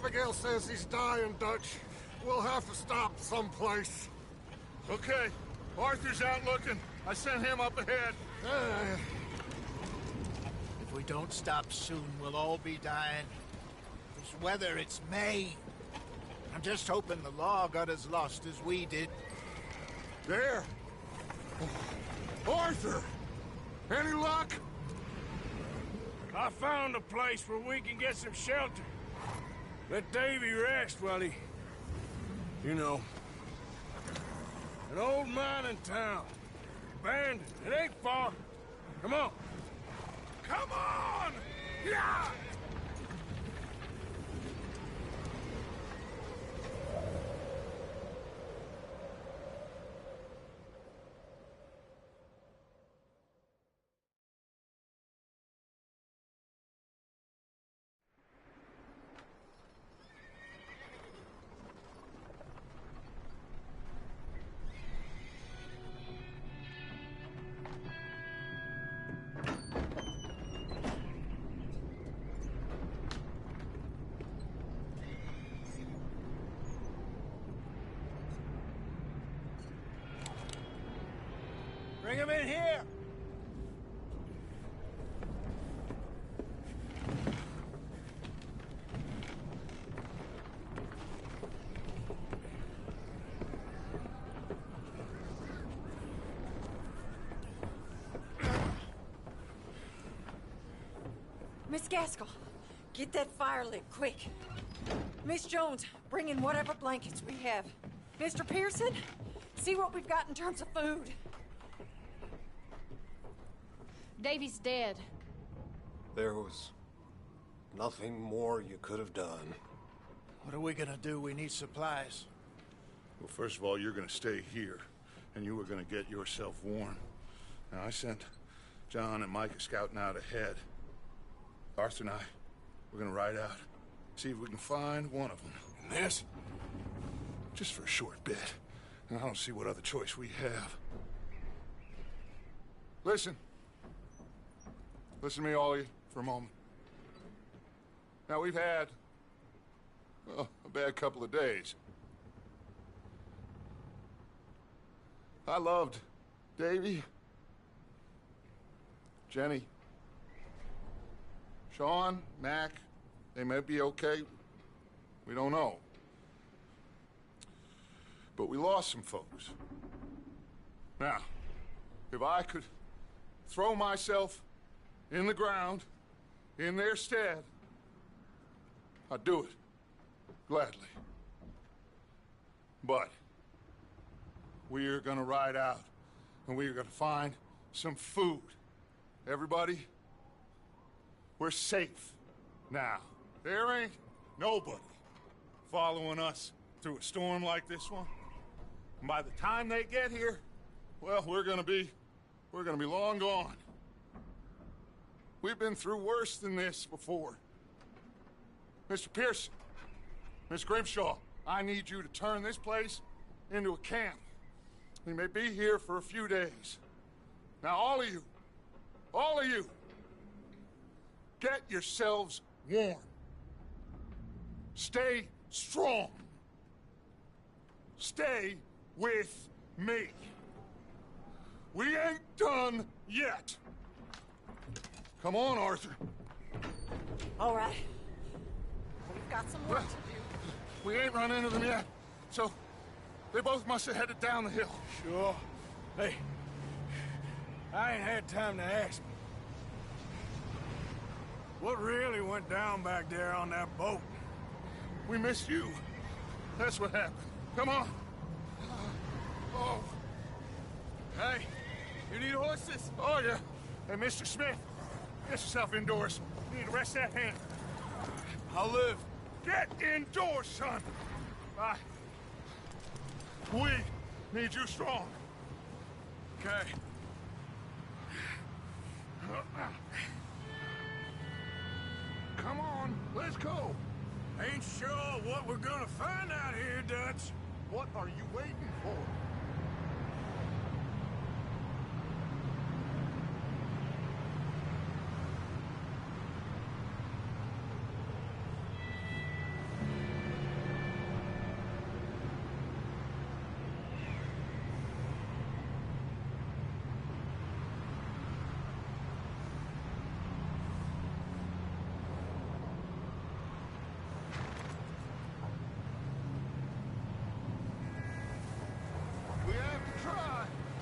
Abigail says he's dying, Dutch. We'll have to stop someplace. Okay. Arthur's out looking. I sent him up ahead. If we don't stop soon, we'll all be dying. This weather, it's May. I'm just hoping the law got as lost as we did. There! Arthur! Any luck? I found a place where we can get some shelter. Let Davy rest while he... You know. An old mining town. Abandoned. It ain't far. Come on. Come on! Yeah! Bring him in here! Miss Gaskell, get that fire lit, quick. Miss Jones, bring in whatever blankets we have. Mr. Pearson, see what we've got in terms of food. Davy's dead. There was nothing more you could have done. What are we gonna do? We need supplies. Well, first of all, you're gonna stay here, and you were gonna get yourself warm. Now, I sent John and Micah scouting out ahead. Arthur and I, we're gonna ride out, see if we can find one of them. And this? Just for a short bit. And I don't see what other choice we have. Listen. Listen to me, all of you, for a moment. Now, we've had, well, a bad couple of days. I loved Davy, Jenny, Sean, Mac. They may be okay. We don't know. But we lost some folks. Now, if I could throw myself in the ground, in their stead, I'd do it, gladly. But we are gonna ride out, and we are gonna find some food. Everybody, we're safe now. There ain't nobody following us through a storm like this one. And by the time they get here, well, we're gonna be long gone. We've been through worse than this before. Mr. Pearson, Miss Grimshaw, I need you to turn this place into a camp. We may be here for a few days. Now, all of you, get yourselves warm. Stay strong. Stay with me. We ain't done yet. Come on, Arthur. All right. We've got some work to do. We ain't run into them yet, so they both must have headed down the hill. Sure. Hey, I ain't had time to ask. What really went down back there on that boat? We missed you. That's what happened. Come on. Oh. Hey, you need horses? Oh, yeah. Hey, Mr. Smith, get yourself indoors. You need to rest that hand. I'll live. Get indoors, son. We need you strong. Okay. Come on, let's go. Ain't sure what we're gonna find out here, Dutch. What are you waiting for?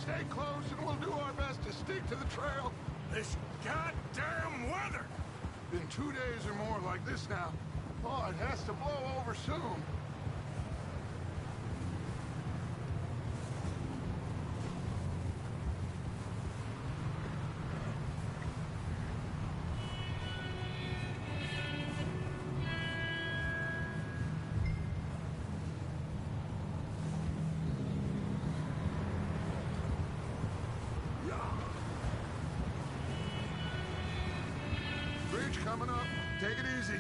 Stay close and we'll do our best to stick to the trail. This goddamn weather! Been 2 days or more like this now. Oh, it has to blow over soon. Bridge coming up. Take it easy.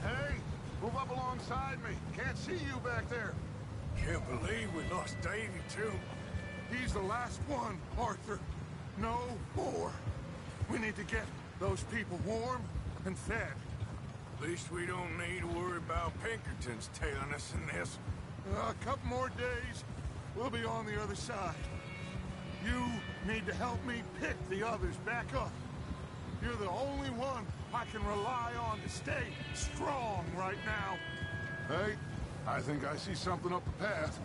Hey, move up alongside me. Can't see you back there. Can't believe we lost Davy, too. He's the last one, Arthur. No more. We need to get those people warm and fed. At least we don't need to worry about Pinkertons tailing us in this. A couple more days, we'll be on the other side. You need to help me pick the others back up. You're the only one I can rely on to stay strong right now. Hey, I think I see something up the path.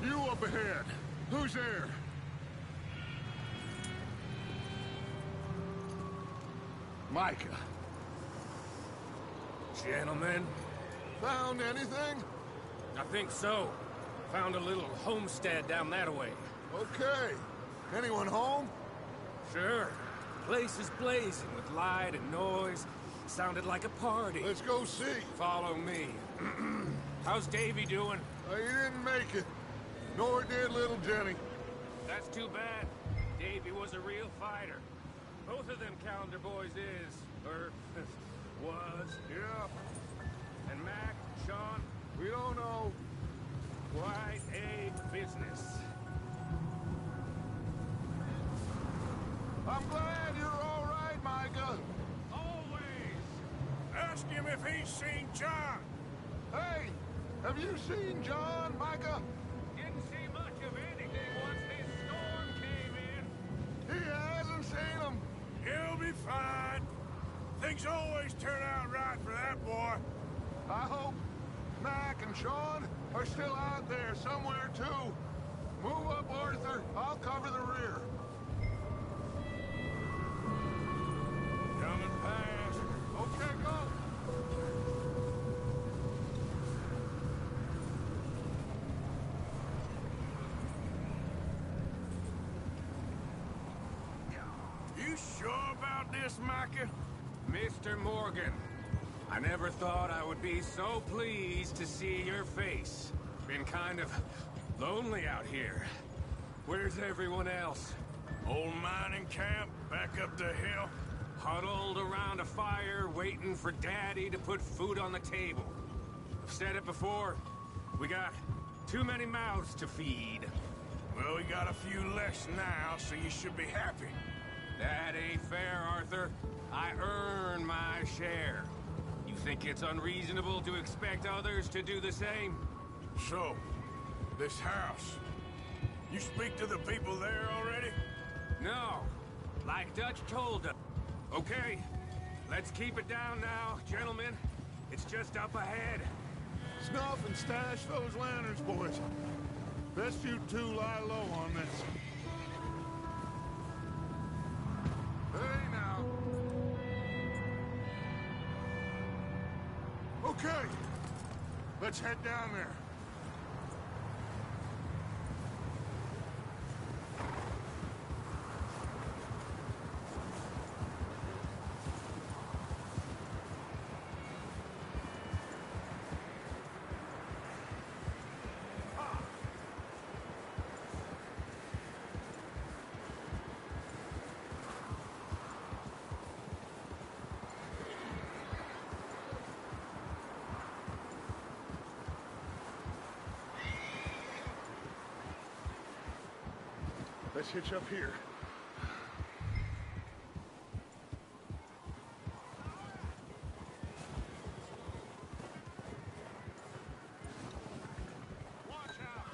You up ahead. Who's there? Micah. Gentlemen, Found anything? I think so. Found a little homestead down that way. Okay. Anyone home? Sure. Place is blazing with light and noise. Sounded like a party. Let's go see. Follow me. How's Davy doing? He didn't make it. Nor did little Jenny. That's too bad. Davy was a real fighter. Both of them Calendar boys is, or was. Yeah, And Mac, Sean, we don't know. quite a business. I'm glad you're all right, Micah. Always! Ask him if he's seen John. Hey, have you seen John, Micah? Didn't see much of anything once this storm came in. He hasn't seen him. He'll be fine. Things always turn out right for that boy. I hope Mac and Sean are still out there somewhere, too. Move up, Arthur. I'll cover the rear. Coming past. Okay, go. You sure about this, Micah? Mr. Morgan, I never thought I would be so pleased to see your face. Been kind of lonely out here. Where's everyone else? Old mining camp, back up the hill. Huddled around a fire, waiting for Daddy to put food on the table. I've said it before, we got too many mouths to feed. Well, we got a few less now, so you should be happy. That ain't fair, Arthur. I earn my share. You think it's unreasonable to expect others to do the same? So, this house. You speak to the people there already? No. Like Dutch told us. Okay, let's keep it down now, gentlemen. It's just up ahead. Snuff and stash those lanterns, boys. Best you two lie low on this. Hey, now. Okay. Let's head down there. Let's hitch up here. Watch out!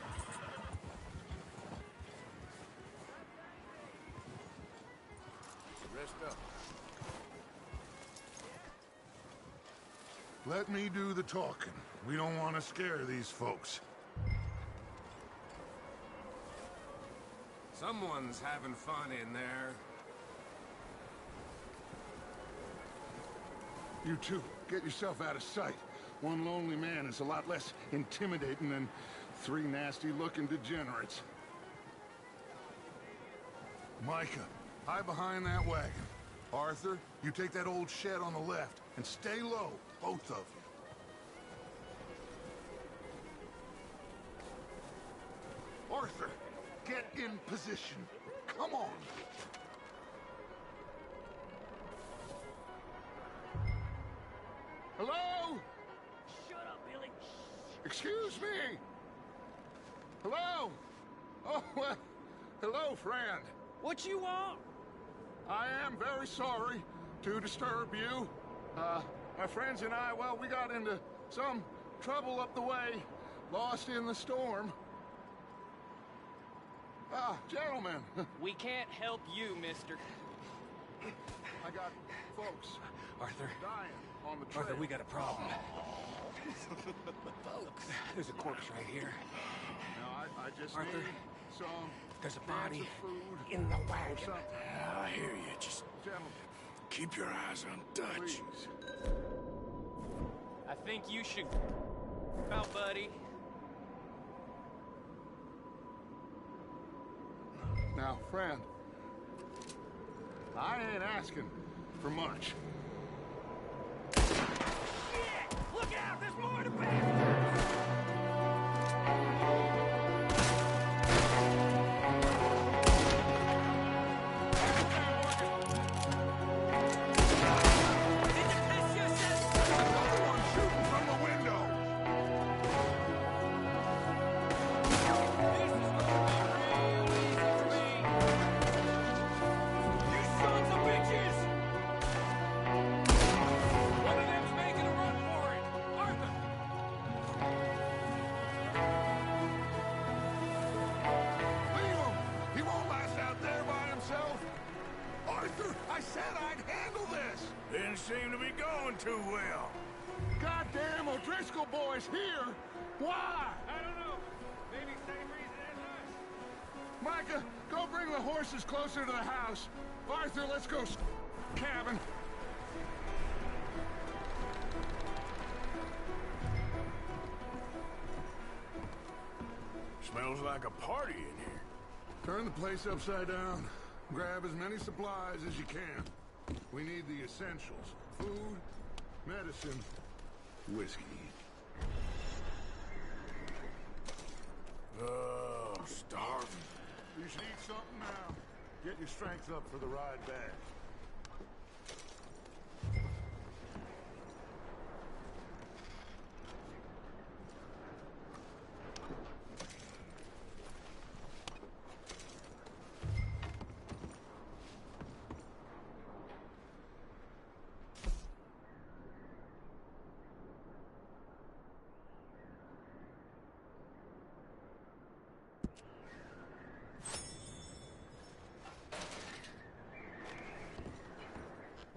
Rest up. Let me do the talking. We don't want to scare these folks. Someone's having fun in there. You two, get yourself out of sight. One lonely man is a lot less intimidating than 3 nasty-looking degenerates. Micah, hide behind that wagon. Arthur, you take that old shed on the left, and stay low, both of you. Arthur, get in position. Come on. Hello? Shut up, Billy. Excuse me. Hello? Oh, well, hello, friend. What you want? I am very sorry to disturb you. My friends and I, well, we got into some trouble up the way, lost in the storm. Ah, gentlemen. We can't help you, mister. I got folks Arthur, dying on the trail. Arthur, we got a problem. There's a corpse right here. Now, I just Arthur, need some there's a cans body of food in the or wagon. something. I hear you. Just Gentlemen, keep your eyes on Dutch. please. I think you should out, buddy. Now, friend, I ain't asking for much. Look out! There's more to bastard! Another one shooting from the window. This is gonna be real easy for me. You sons of bitches! One of them's making a run for it. Arthur! Leave him. He won't last out there by himself. Arthur, I said I'd handle this. Didn't seem to be going too well. Goddamn O'Driscoll boys here. Why? I don't know. Maybe same reason as us. Micah, go bring the horses closer to the house. Arthur, let's go cabin. Smells like a party in here. Turn the place upside down. Grab as many supplies as you can. We need the essentials. Food, medicine, whiskey. Oh, starving. You should eat something now. Get your strength up for the ride back.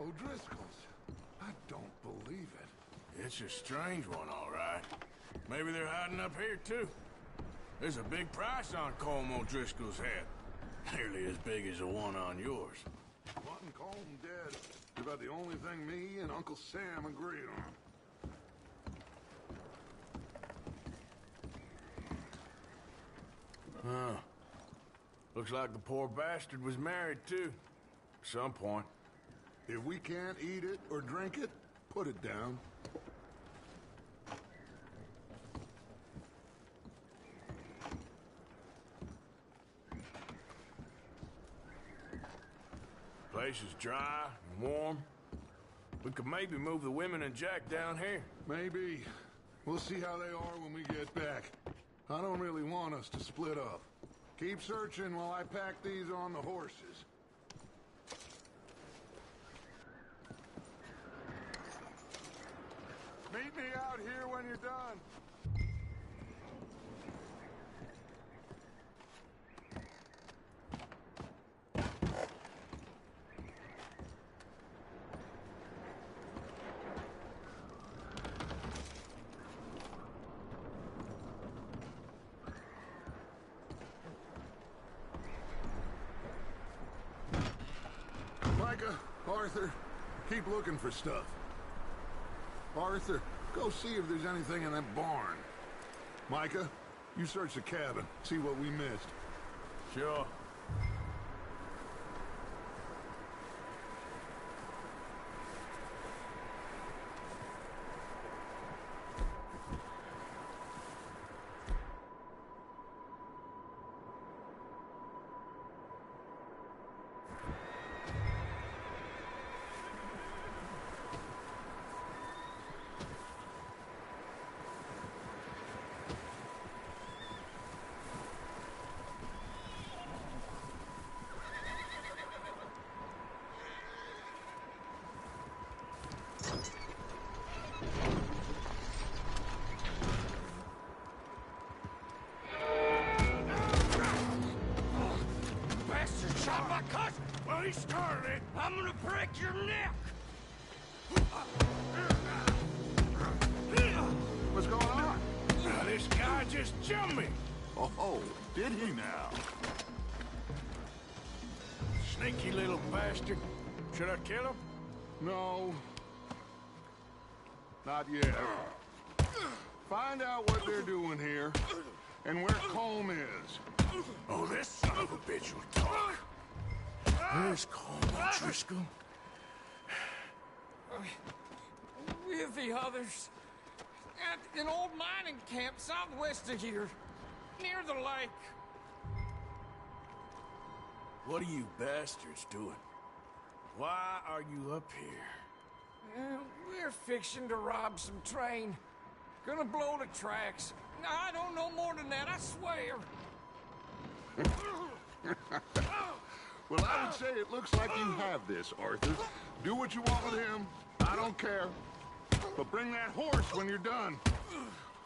O'Driscoll's. I don't believe it. It's a strange one, all right. Maybe they're hiding up here, too. There's a big price on Colm O'Driscoll's head. Nearly as big as the one on yours. Wanting Colm dead is about the only thing me and Uncle Sam agree on. Huh. Looks like the poor bastard was married, too. At some point. If we can't eat it or drink it, put it down. Place is dry and warm. We could maybe move the women and Jack down here. Maybe. We'll see how they are when we get back. I don't really want us to split up. Keep searching while I pack these on the horses. Meet me out here when you're done. Arthur, keep looking for stuff. Arthur, go see if there's anything in that barn. Micah, you search the cabin, see what we missed. Sure. Bastard shot my cousin! Well, he started it! I'm gonna break your neck! What's going on? Now, this guy just jumped me! Oh, did he now? Sneaky little bastard. Should I kill him? No. Not yet. Find out what they're doing here, and where Colm is. Oh, this son of a bitch will talk. Where's Colm O'Driscoll? With the others. At an old mining camp southwest of here. Near the lake. What are you bastards doing? Why are you up here? We're fixing to rob some train. Gonna blow the tracks. I don't know more than that, I swear. Well, I would say it looks like you have this, Arthur. Do what you want with him. I don't care. But bring that horse when you're done.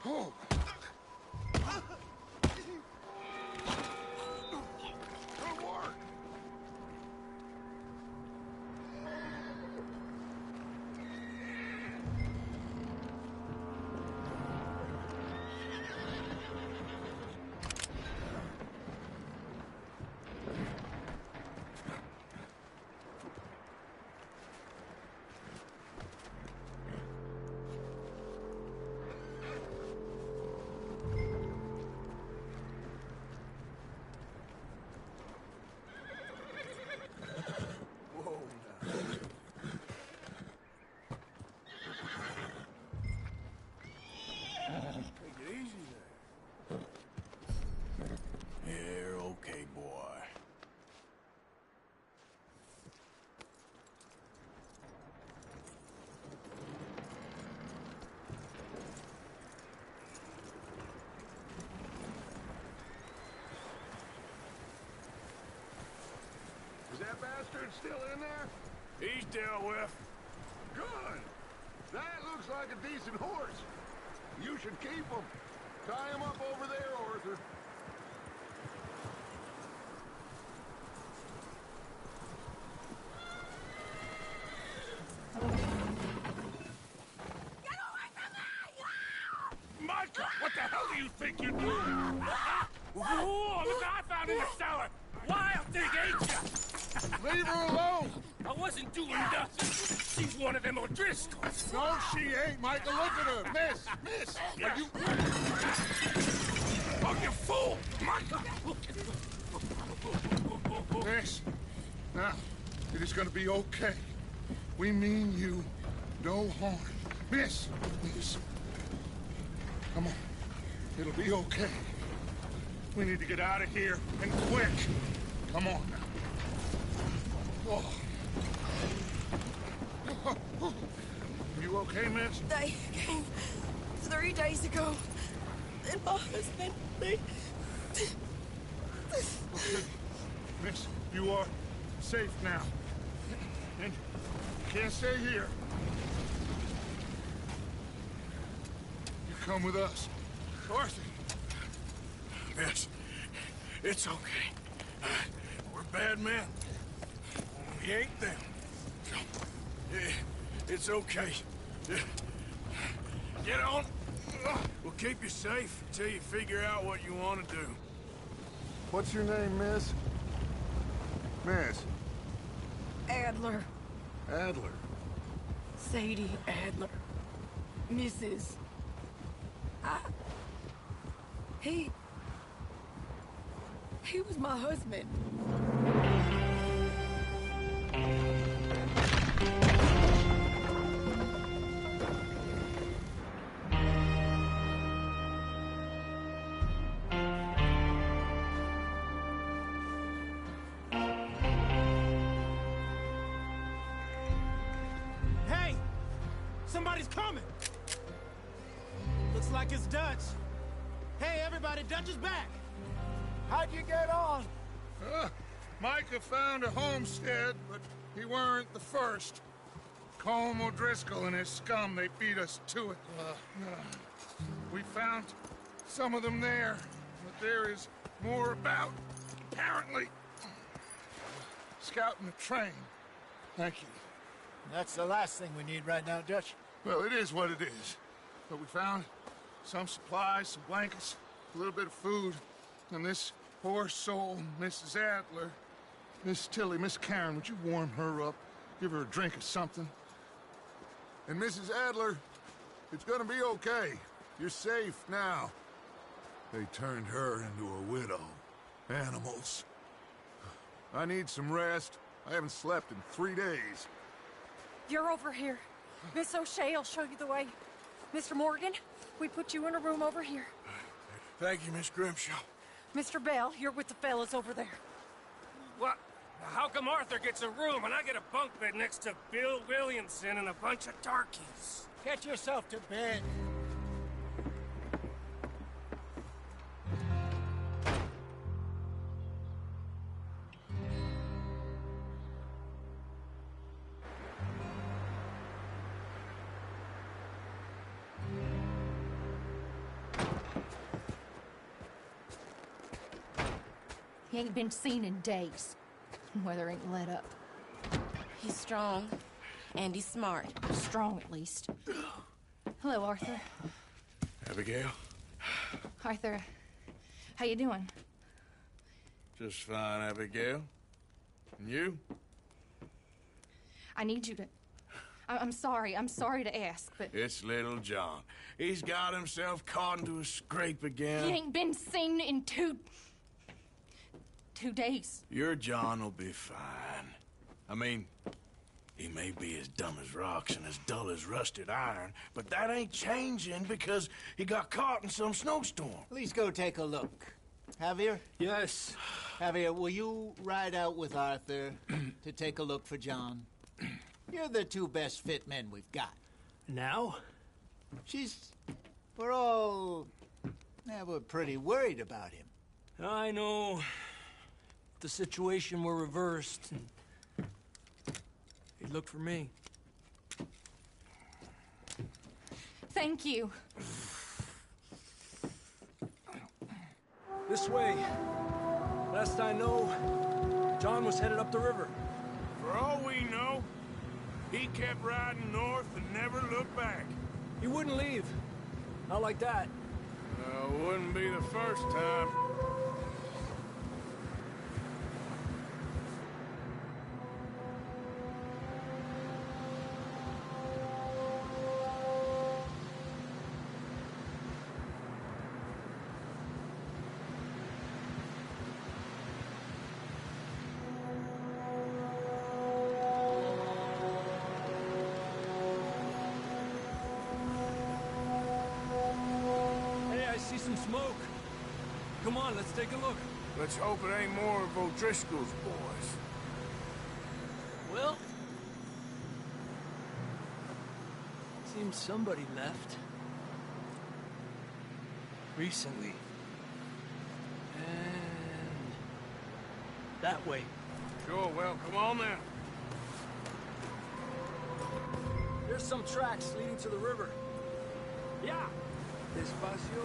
Oh. Good work. Is that bastard still in there? He's dealt with. Good. That looks like a decent horse. You should keep him. Tie him up over there, Arthur. Micah, what the hell do you think you're doing? Whoa, look what I found in the cellar. Wild thing, ain't ya? Leave her alone! I wasn't doing nothing. She's one of them O'Driscolls. No, she ain't, Micah. Look at her. Miss. Are you... Oh, you fool! Micah! Miss. Now, it is gonna be okay. We mean you no harm. Miss. Come on. It'll be okay. We need to get out of here, and quick. Come on now. Oh. You okay, miss? They came 3 days ago. And my husband, they... Okay. Miss, you are safe now. And you can't stay here. You come with us. Arthur. Miss, it's okay. We're bad men. We ain't them. It's okay. Get on. We'll keep you safe until you figure out what you want to do. What's your name, miss? Miss. Adler. Adler. Sadie Adler. Mrs. He was my husband. Hey! Somebody's coming! Looks like it's Dutch. Hey, everybody, Dutch is back! How'd you get on? Micah found a homestead, but he weren't the first. Colm O'Driscoll and his scum, they beat us to it. We found some of them there, but there is more about, apparently. Scouting the train. Thank you. That's the last thing we need right now, Dutch. Well, it is what it is. But we found some supplies, some blankets, a little bit of food, and this poor soul, Mrs. Adler, Miss Tilly, Miss Karen, would you warm her up? Give her a drink or something? And Mrs. Adler, it's gonna be okay. You're safe now. They turned her into a widow. Animals. I need some rest. I haven't slept in 3 days. You're over here. Miss O'Shea will show you the way. Mr. Morgan, we put you in a room over here. Thank you, Miss Grimshaw. Mr. Bell, you're with the fellas over there. What? How come Arthur gets a room and I get a bunk bed next to Bill Williamson and a bunch of darkies? Get yourself to bed. He ain't been seen in days. Weather ain't let up. He's strong, and he's smart. Strong, at least. Hello, Arthur. Abigail? Arthur, how you doing? Just fine, Abigail. And you? I need you to... I'm sorry to ask, but... It's little John. He's got himself caught into a scrape again. He ain't been seen in 2 days. Your John will be fine. I mean, he may be as dumb as rocks and as dull as rusted iron, but that ain't changing because he got caught in some snowstorm. Please go take a look. Javier? Yes. Javier, will you ride out with Arthur to take a look for John? You're the 2 best fit men we've got. Now? We're pretty worried about him. I know. If the situation were reversed, he'd look for me. Thank you. This way. Last I know, John was headed up the river. For all we know, he kept riding north and never looked back. He wouldn't leave. Not like that. Wouldn't be the first time. Some smoke. Come on, let's take a look. Let's hope it ain't more of O'Driscoll's boys. Well, seems somebody left. Recently. And that way. Sure, well, come on then. There's some tracks leading to the river. Yeah. Despacio.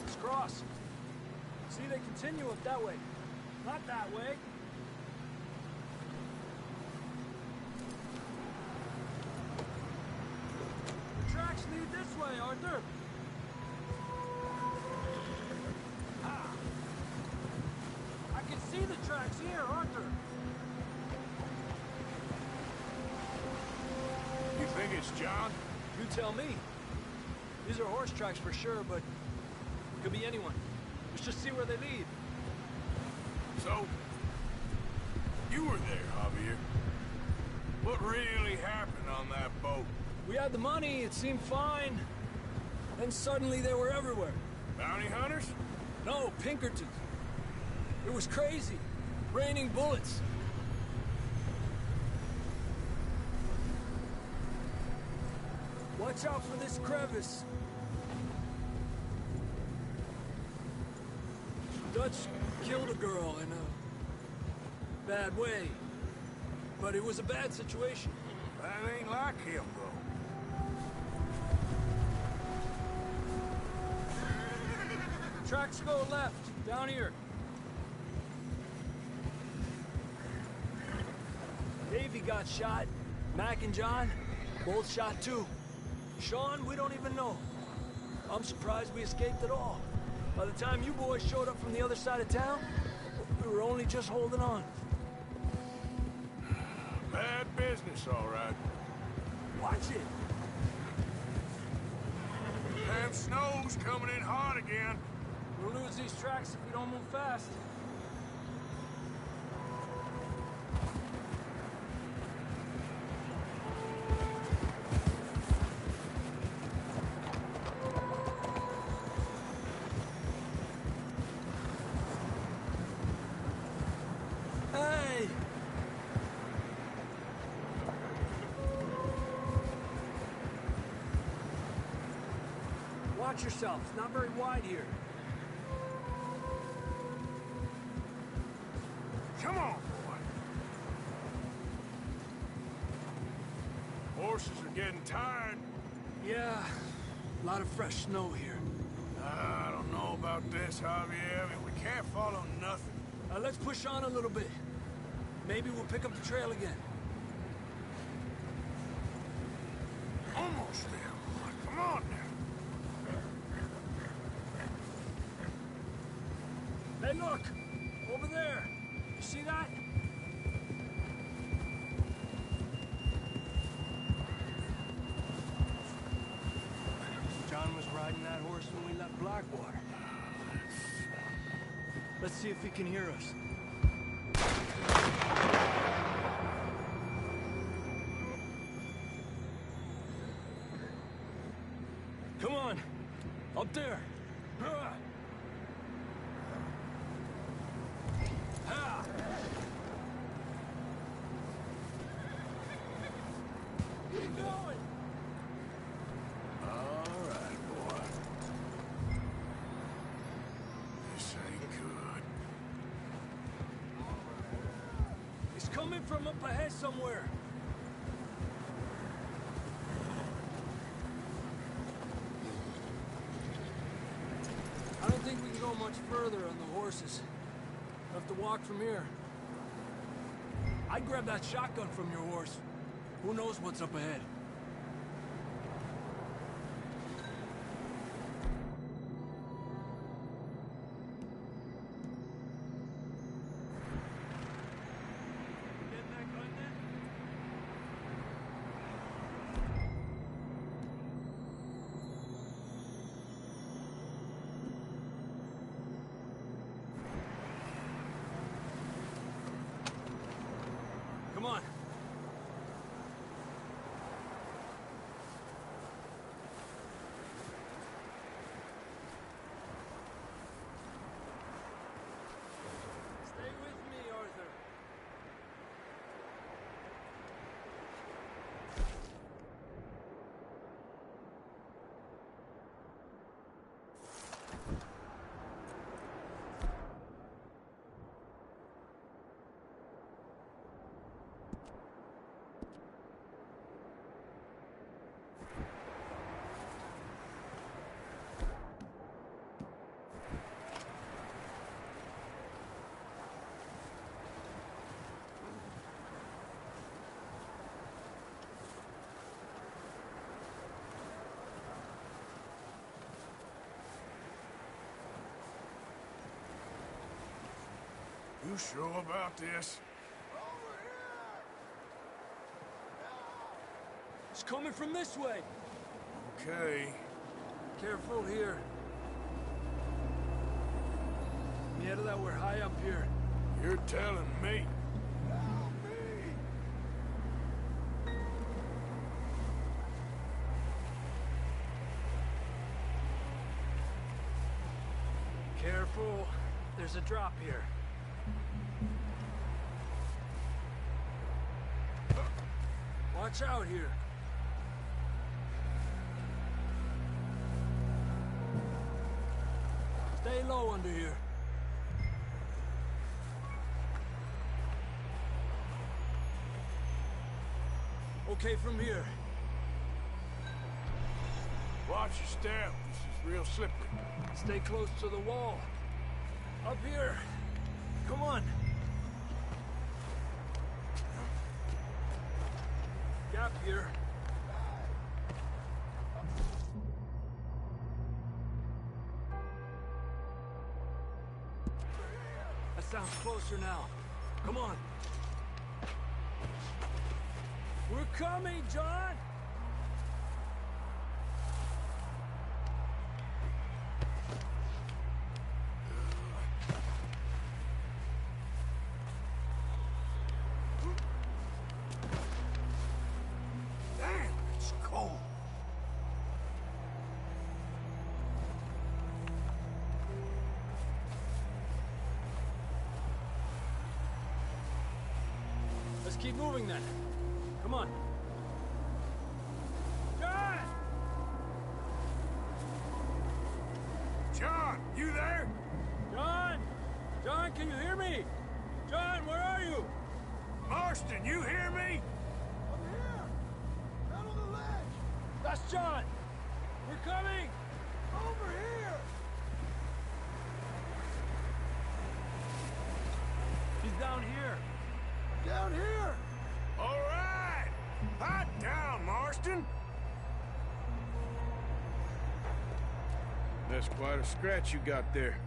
Let's cross. See, they continue up that way. Not that way. The tracks lead this way, Arthur. Ah. I can see the tracks us, John? You tell me. These are horse tracks for sure, but could be anyone. Let's just see where they lead. So, you were there, Javier. What really happened on that boat? We had the money, it seemed fine. Then suddenly they were everywhere. Bounty hunters? No, Pinkertons. It was crazy. Raining bullets. Watch out for this crevice. Dutch killed a girl in a bad way. But it was a bad situation. That ain't like him, though. Tracks go left, down here. Davey got shot. Mac and John, both shot too. Sean, we don't even know. I'm surprised we escaped at all. By the time you boys showed up from the other side of town, we were only just holding on. Bad business, all right. Watch it. Damn snow's coming in hard again. We'll lose these tracks if we don't move fast. Hey! Watch yourself. It's not very wide here. Come on, boy. Horses are getting tired. Yeah, a lot of fresh snow here. I don't know about this, Javier. I mean, we can't follow nothing. Let's push on a little bit. Maybe we'll pick up the trail again. Almost there, boy. Come on now. Hey, look! Over there! You see that? John was riding that horse when we left Blackwater. Let's see if he can hear us. Come on! Up there! Keep going! All right, boy. This ain't good. It's coming from up ahead somewhere. I don't think we can go much further on the horses. We'll have to walk from here. I'd grab that shotgun from your horse. Who knows what's up ahead? Getting that gun then? Come on. Stay with me, Arthur. You sure about this? It's coming from this way. Okay. Careful here. Mierda, we're high up here. You're telling me. Careful. There's a drop here. Watch out here. Stay low under here. Okay, from here. Watch your step. This is real slippery. Stay close to the wall. Up here. Come on. Gap here. That sounds closer now. Come on. We're coming, John! Damn, it's cold. Let's keep moving then. Come on. John! John, you there? John! John, can you hear me? John, where are you? Marston, you hear me? I'm here! Out on the ledge! That's John! We're coming! Over here! He's down here. Down here! All right! Hot down, Marston! That's quite a scratch you got there.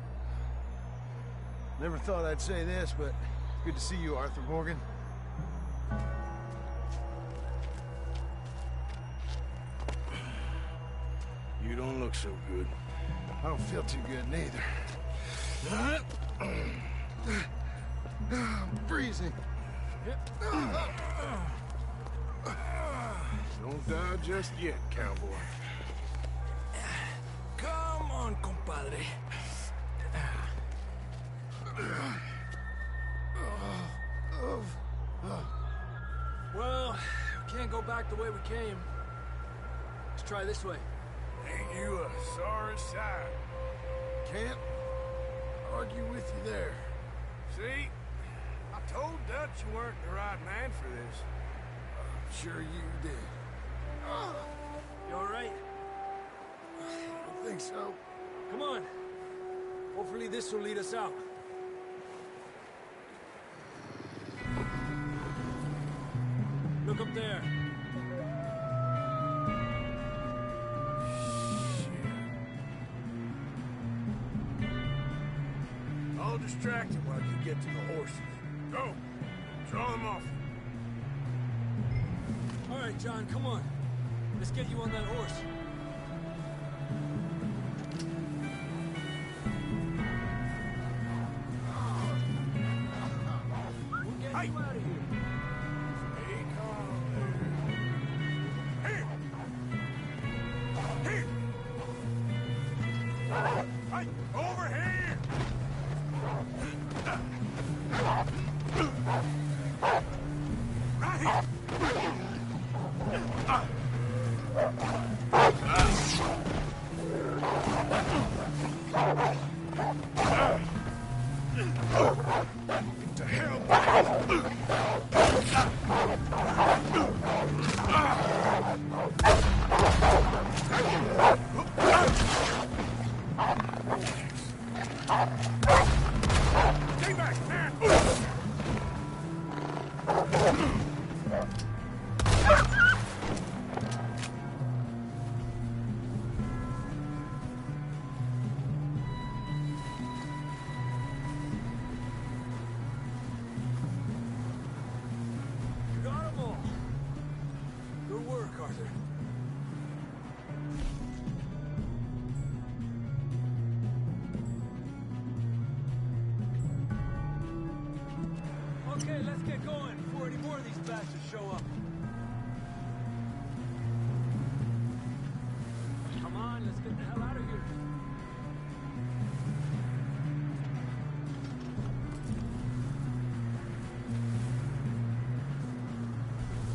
Never thought I'd say this, but good to see you, Arthur Morgan. You don't look so good. I don't feel too good, neither. I'm freezing. Don't die just yet, cowboy. Come on, compadre. Well, we can't go back the way we came. Let's try this way. Ain't you a sorry sight? Can't argue with you there. See? I told Dutch you weren't the right man for this. I'm sure you did. You all right? I think so. Come on. Hopefully this will lead us out. Look up there. I'll distract him while you get to the horses. Go! Draw them off. All right, John, come on. Let's get you on that horse. We'll get you out of here. Stay calm there. Here! Here! Hey, over here! Right here! Get to hell! Stay back, man! You got 'em all. Good work, Arthur. bastards show up. Come on, let's get the hell out of here.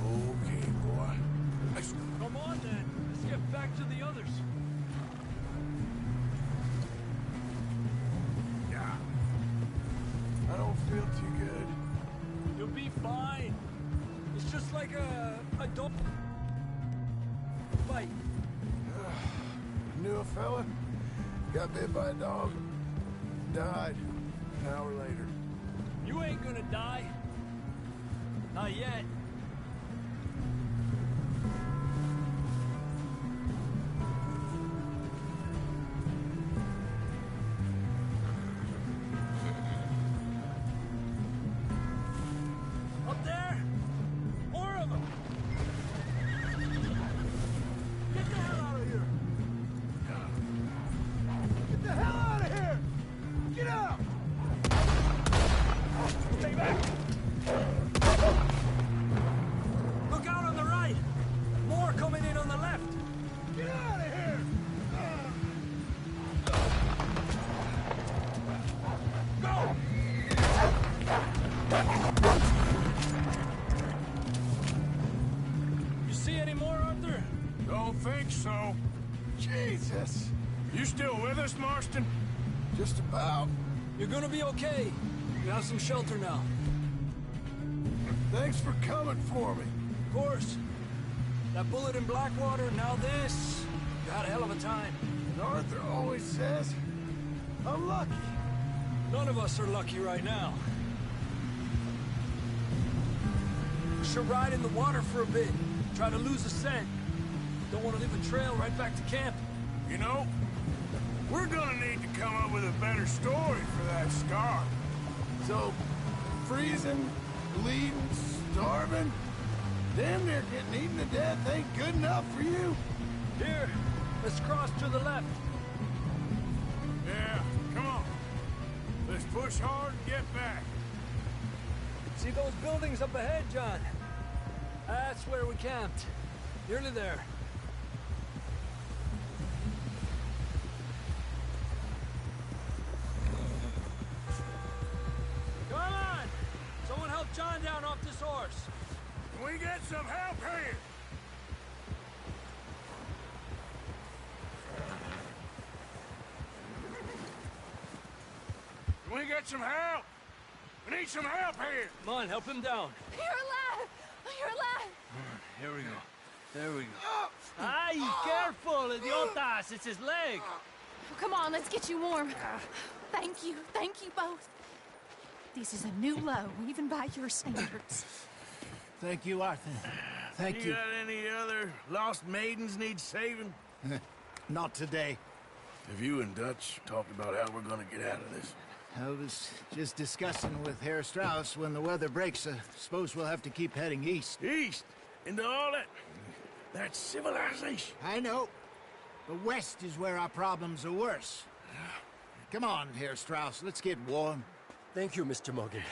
Okay, boy. Let's go. Come on, then. Let's get back to the others. Yeah. I don't feel too good. You'll be fine. It's just like a dog fight. Knew a fella, got bit by a dog, died an hour later. You ain't gonna die. Not yet. Up there! More of them! Get the hell out of here! Get the hell out of here! Get out! Stay back! Look out on the right! More coming in on the left! Get out of here! Go! You see any more, Arthur? Don't think so. Jesus! You still with us, Marston? Just about. You're gonna be okay. You have some shelter now. Thanks for coming for me. Of course. That bullet in Blackwater, now this. You had a hell of a time. And Arthur always says, I'm lucky. None of us are lucky right now. We should ride in the water for a bit. Try to lose a scent. Don't want to leave a trail right back to camp. You know, we're gonna need to come up with a better story for that scar. So, freezing, bleeding, starving, damn near getting eaten to death ain't good enough for you? Here, let's cross to the left. Yeah, come on. Let's push hard and get back. See those buildings up ahead, John? That's where we camped. Nearly there. Come on! Someone help John down off this horse. Can we get some help here? Can we get some help? We need some help here. Come on, help him down. You're alive! You're alive! Here we go. There we go. Ay, careful, idiotas! It's his leg. Come on, let's get you warm. Thank you both. This is a new low, even by your standards. Thank you, Arthur. Thank you. got any other lost maidens need saving? Not today. Have you and Dutch talked about how we're gonna get out of this? I was just discussing with Herr Strauss when the weather breaks. I suppose we'll have to keep heading east. East? Into all that civilization? I know. The west is where our problems are worse. Come on, Herr Strauss. Let's get warm. Thank you, Mr. Morgan.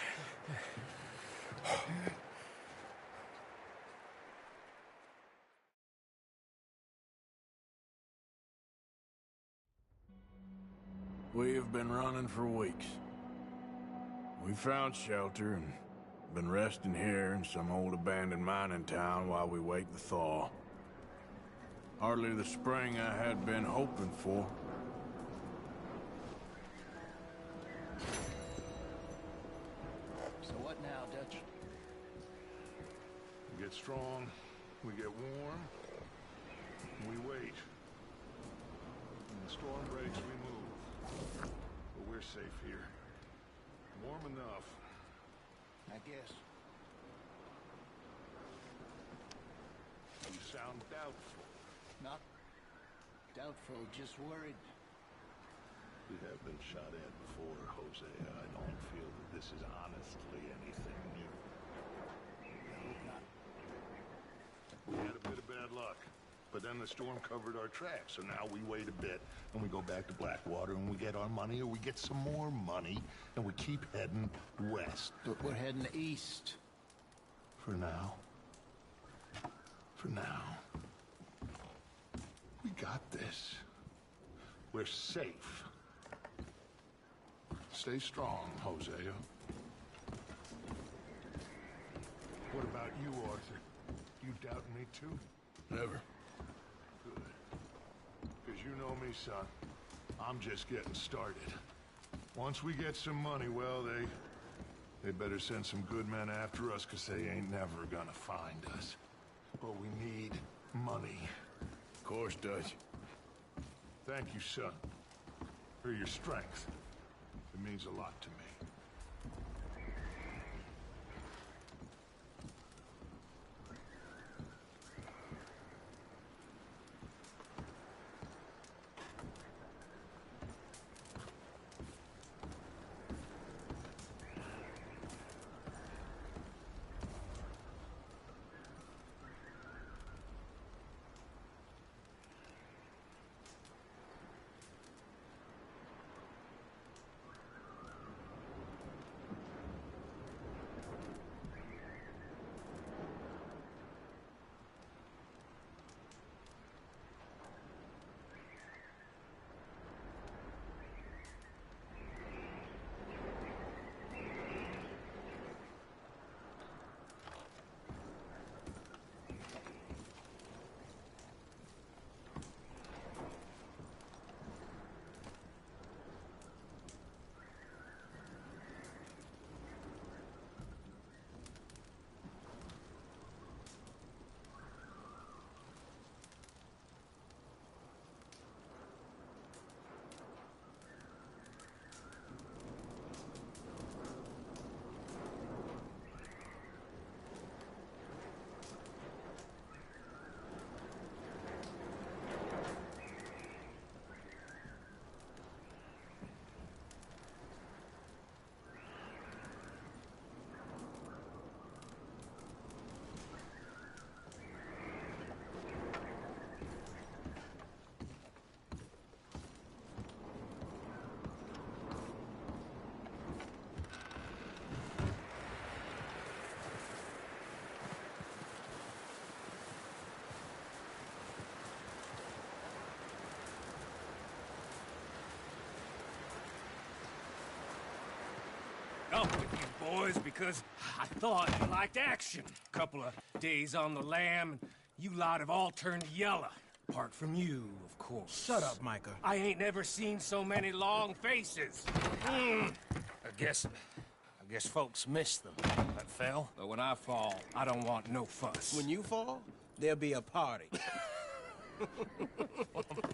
We have been running for weeks. We found shelter and been resting here in some old abandoned mining town while we wait the thaw. Hardly the spring I had been hoping for. So what now, Dutch? We get strong, we get warm, and we wait. When the storm breaks, we move. But we're safe here. Warm enough. I guess. You sound doubtful. Not doubtful, just worried. We have been shot at before, Hosea. I don't feel that this is honestly anything new. I hope not. We had a bit of bad luck, but then the storm covered our tracks, so now we wait a bit, and we go back to Blackwater, and we get our money, or we get some more money, and we keep heading west. But we're heading east. For now. For now. We got this. We're safe. Stay strong, Hosea. What about you, Arthur? You doubt me too? Never. Good. Because you know me, son. I'm just getting started. Once we get some money, well, they better send some good men after us, because they ain't never gonna find us. But we need money. Of course, Dutch. Thank you, son, for your strength. It means a lot to me. Up with you boys because I thought you liked action. Couple of days on the lam, and you lot have all turned yellow. Apart from you, of course. Shut up, Micah. I ain't never seen so many long faces. I guess folks miss them. That fell. But when I fall, I don't want no fuss. When you fall, there'll be a party.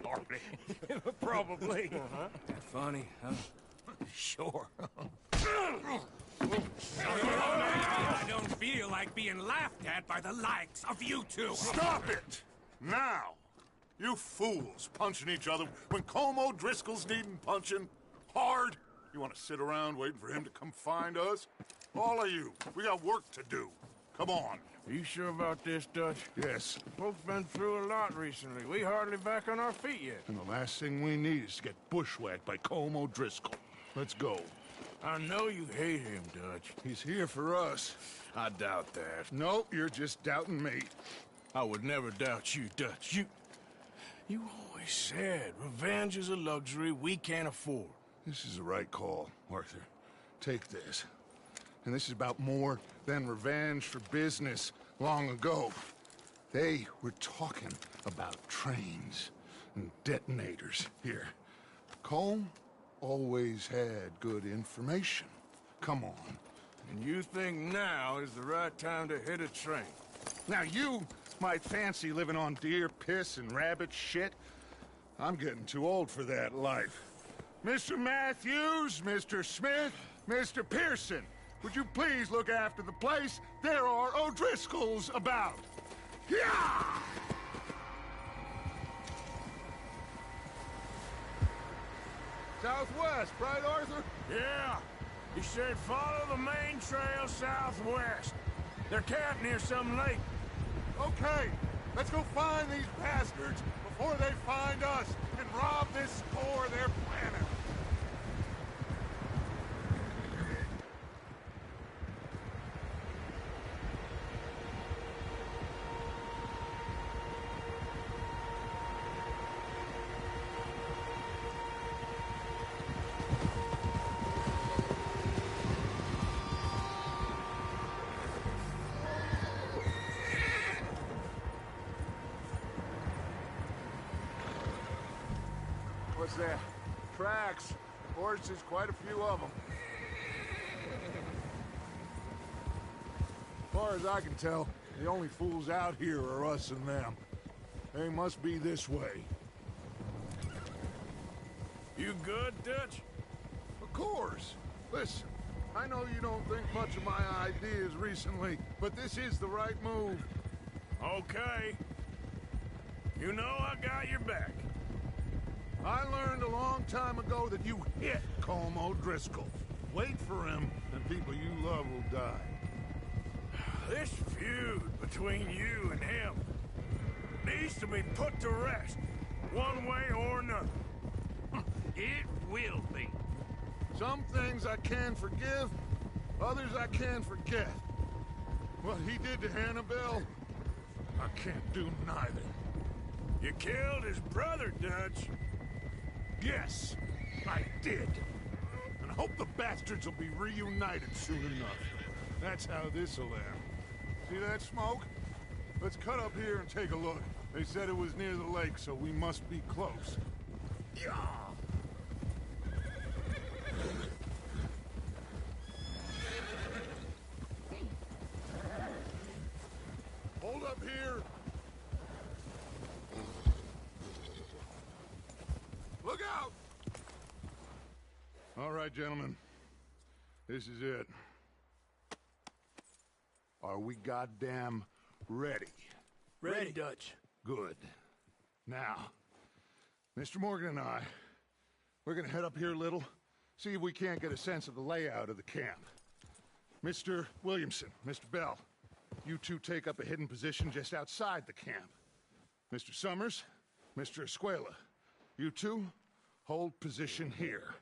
Party? Probably. That funny, huh? Sure. I don't feel like being laughed at by the likes of you two. Stop it! Now! You fools punching each other when Colm O'Driscoll's needing punching. Hard! You want to sit around waiting for him to come find us? All of you, we got work to do. Come on. Are you sure about this, Dutch? Yes. Folks been through a lot recently. We hardly back on our feet yet. And the last thing we need is to get bushwhacked by Colm O'Driscoll. Let's go. I know you hate him, Dutch. He's here for us. I doubt that. No, you're just doubting me. I would never doubt you, Dutch. You always said revenge is a luxury we can't afford. This is the right call, Arthur. Take this. And this is about more than revenge for business long ago. They were talking about trains and detonators here. Colm always had good information. Come on. And you think now is the right time to hit a train? Now you might fancy living on deer piss and rabbit shit. I'm getting too old for that life. Mr. Matthews, Mr. Smith, Mr. Pearson, would you please look after the place? There are O'Driscolls about. Yeah! Southwest, right, Arthur? Yeah. He said follow the main trail southwest. They're camped near some lake. Okay, let's go find these bastards before they find us and rob this store they're planning. What's that? Tracks. Horses, quite a few of them. As far as I can tell, the only fools out here are us and them. They must be this way. You good, Dutch? Of course. Listen, I know you don't think much of my ideas recently, but this is the right move. Okay. You know I got your back. I learned a long time ago that you hit Colm O'Driscoll. Wait for him, and people you love will die. This feud between you and him needs to be put to rest, one way or another. It will be. Some things I can forgive, others I can forget. What he did to Annabelle, I can't do neither. You killed his brother, Dutch. Yes, I did. And I hope the bastards will be reunited soon enough. That's how this'll end. See that smoke? Let's cut up here and take a look. They said it was near the lake, so we must be close. Yeah. Hold up here. Look out! All right, gentlemen. This is it. Are we goddamn ready? Ready, Dutch. Good. Now, Mr. Morgan and I, we're gonna head up here a little, see if we can't get a sense of the layout of the camp. Mr. Williamson, Mr. Bell, you two take up a hidden position just outside the camp. Mr. Summers, Mr. Escuela, you two hold position here.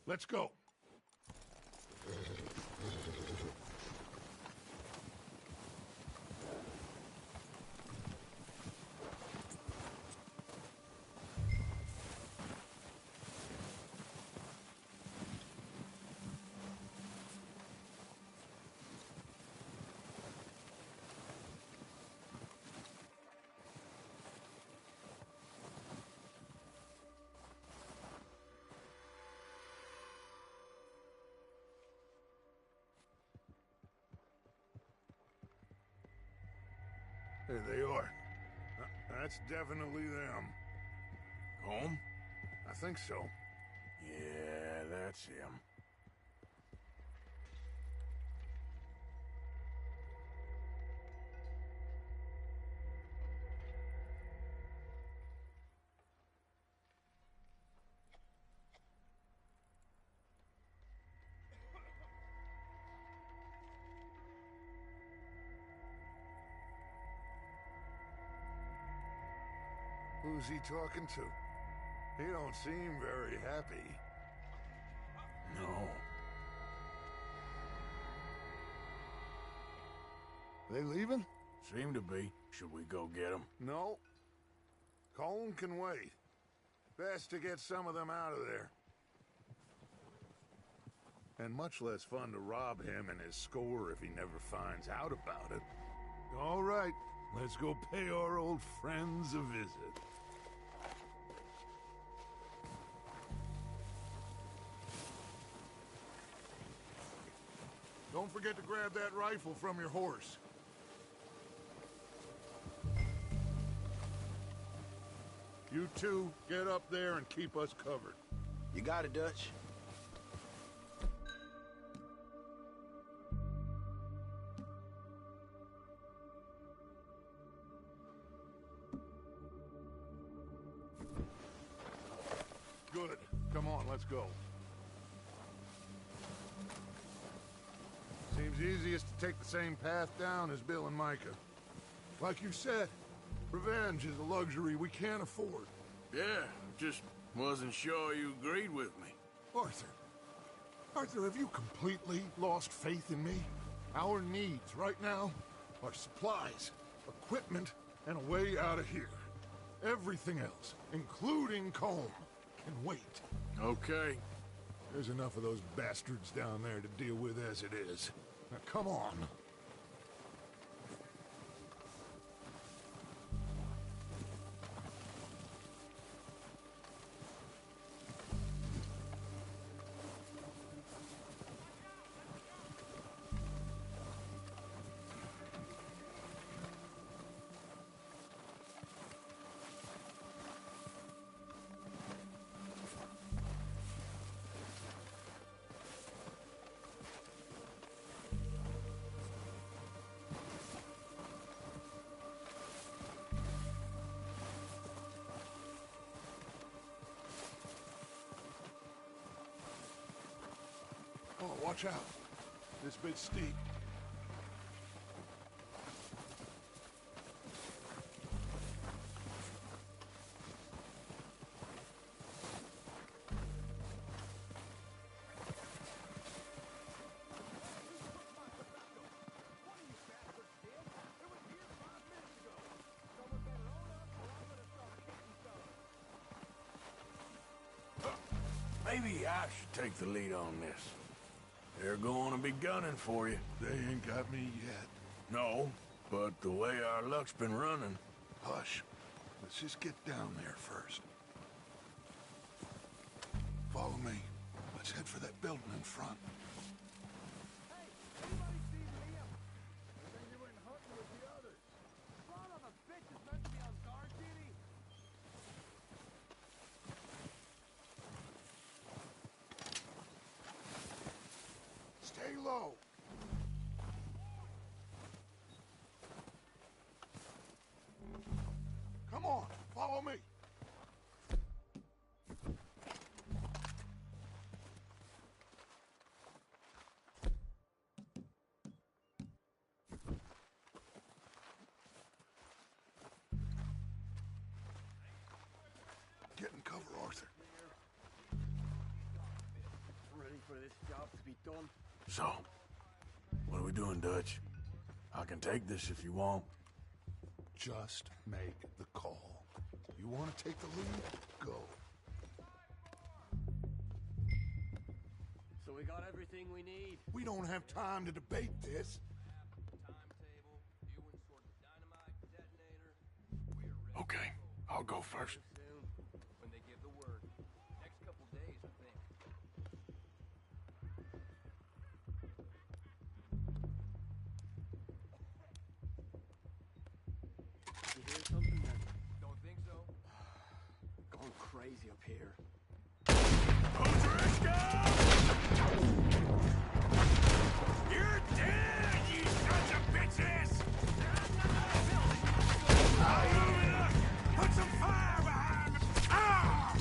Let's go. There they are. That's definitely them. Home? I think so. Yeah, that's him. Who's he talking to? He don't seem very happy. No. They leaving? Seem to be. Should we go get them? No. Colm can wait. Best to get some of them out of there. And much less fun to rob him and his score if he never finds out about it. All right, let's go pay our old friends a visit. Don't forget to grab that rifle from your horse. You two, get up there and keep us covered. You got it, Dutch. Good. Come on, let's go. Seems easiest to take the same path down as Bill and Micah. Like you said, revenge is a luxury we can't afford. Yeah, just wasn't sure you agreed with me. Arthur. Arthur, have you completely lost faith in me? Our needs right now are supplies, equipment, and a way out of here. Everything else, including Colm, can wait. Okay. There's enough of those bastards down there to deal with as it is. Now, come on. Watch out. This bit's steep. Maybe I should take the lead on this. They're going to be gunning for you. They ain't got me yet. No, but the way our luck's been running... Hush. Let's just get down there first. Follow me. Let's head for that building in front. Stay low. Come on, follow me. Get in cover, Arthur. Ready for this job to be done. So, what are we doing, Dutch? I can take this if you want. Just make the call. You want to take the lead? Go. So we got everything we need. We don't have time to debate this. Okay, I'll go first. When they give the word. Next couple days, I think. You hear something, man? Don't think so. Going crazy up here. You're dead, you sons of bitches! Put some fire behind me! Ah!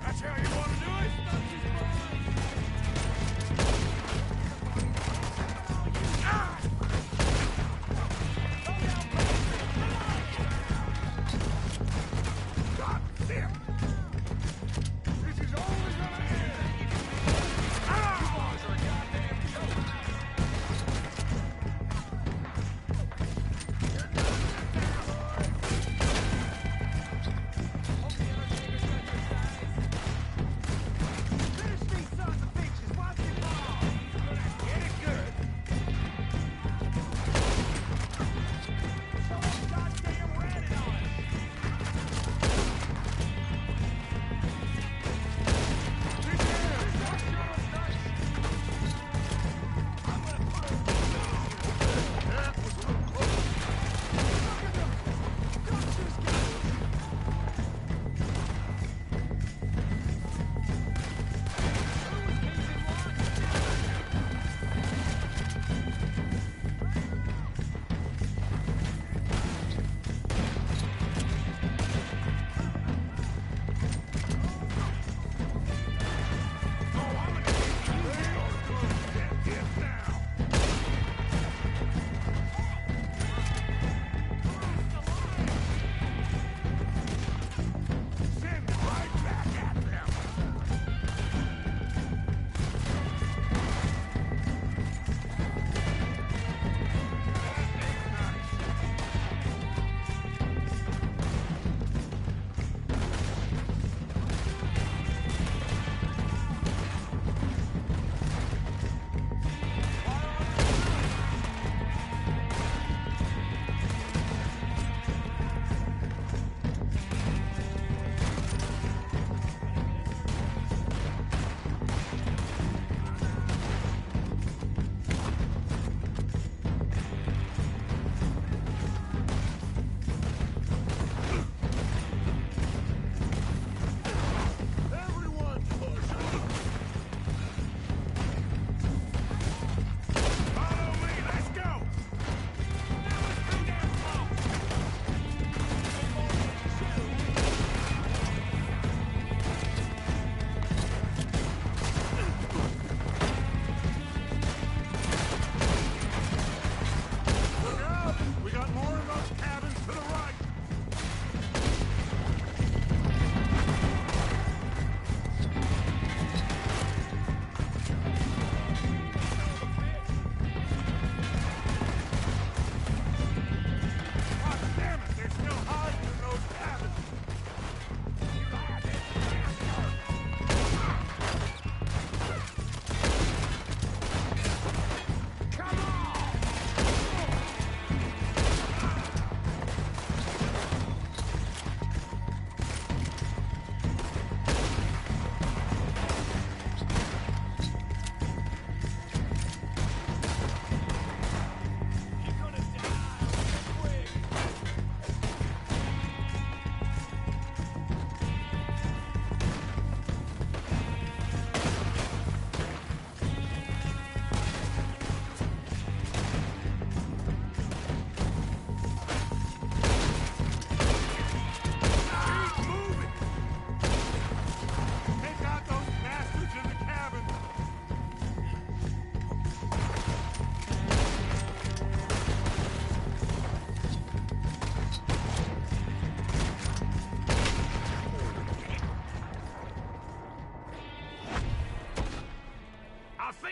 That's how you want to do it? Ah! God damn!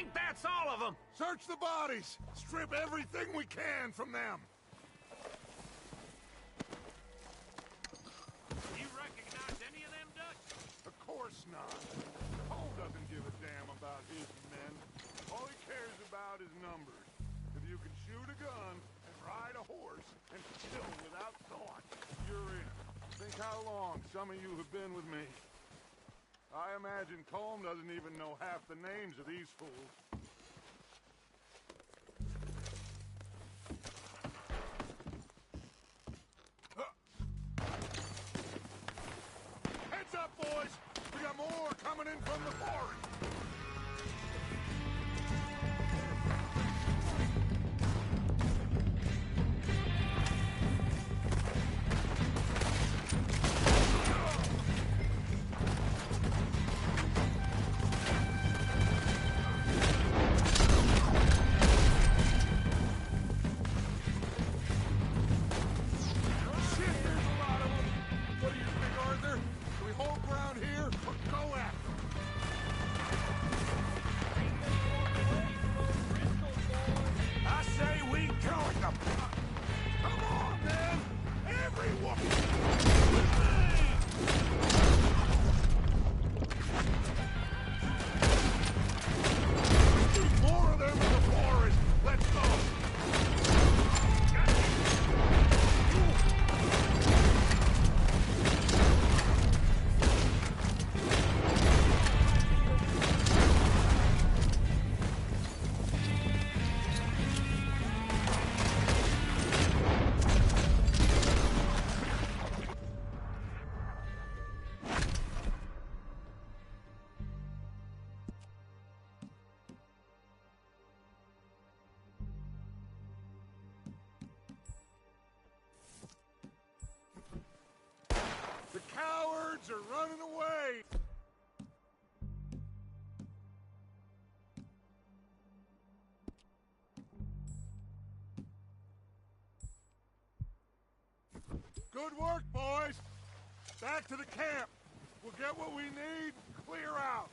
think that's all of them? Search the bodies! Strip everything we can from them! You recognize any of them, Dutch? Of course not. Cole doesn't give a damn about his men. All he cares about is numbers. If you can shoot a gun and ride a horse and kill without thought, you're in. Think how long some of you have been with me. I imagine Colm doesn't even know half the names of these fools. Heads up, boys! We got more coming in from the forest! The cowards are running away! Good work, boys! Back to the camp! We'll get what we need, clear out!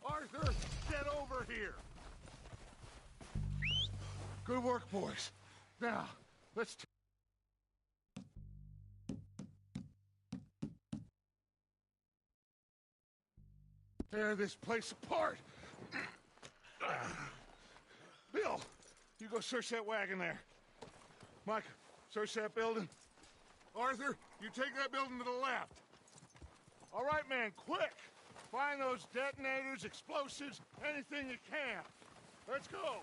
Arthur, get over here! Good work, boys. Now, let's tear this place apart. Bill, you go search that wagon there. Mike, search that building. Arthur, you take that building to the left. All right, man, quick! Find those detonators, explosives, anything you can. Let's go!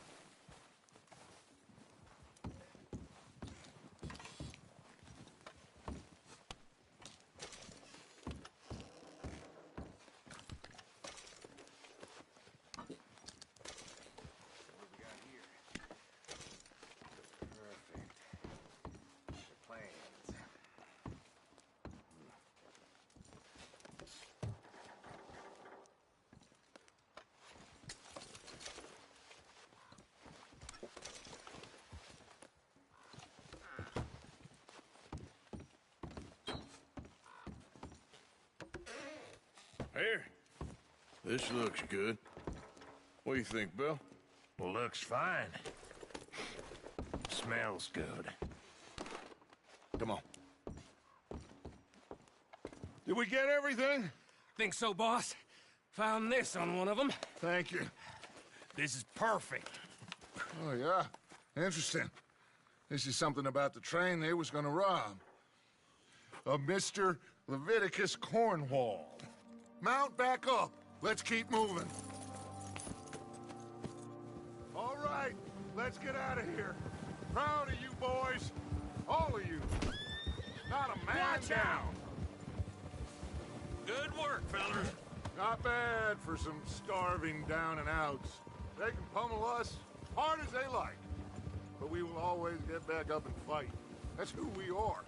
Here. This looks good. What do you think, Bill? Looks fine. Smells good. Come on. Did we get everything? Think so, boss. Found this on one of them. Thank you. This is perfect. Oh, yeah? Interesting. This is something about the train they was gonna rob. Of Mr. Leviticus Cornwall. Mount back up. Let's keep moving. All right, let's get out of here. Proud of you boys. All of you. Not a man Watch down. out! Good work, fellas. Not bad for some starving down and outs. They can pummel us hard as they like. But we will always get back up and fight. That's who we are.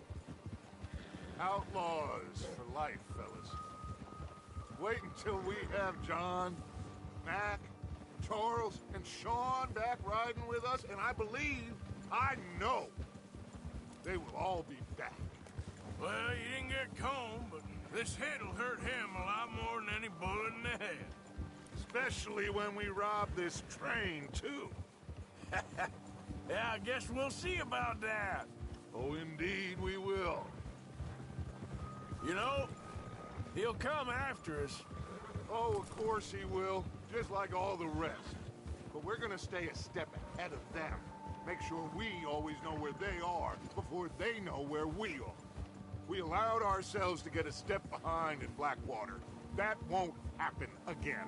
Outlaws for life, fellas. Wait until we have John, Mac, Charles, and Sean back riding with us, and I believe, I know, they will all be back. Well, you didn't get Combe, but this hit'll hurt him a lot more than any bullet in the head. Especially when we rob this train, too. Yeah, I guess we'll see about that. Oh, indeed we will. You know, he'll come after us. Oh, of course he will, just like all the rest. But we're gonna stay a step ahead of them. Make sure we always know where they are before they know where we are. We allowed ourselves to get a step behind in Blackwater. That won't happen again.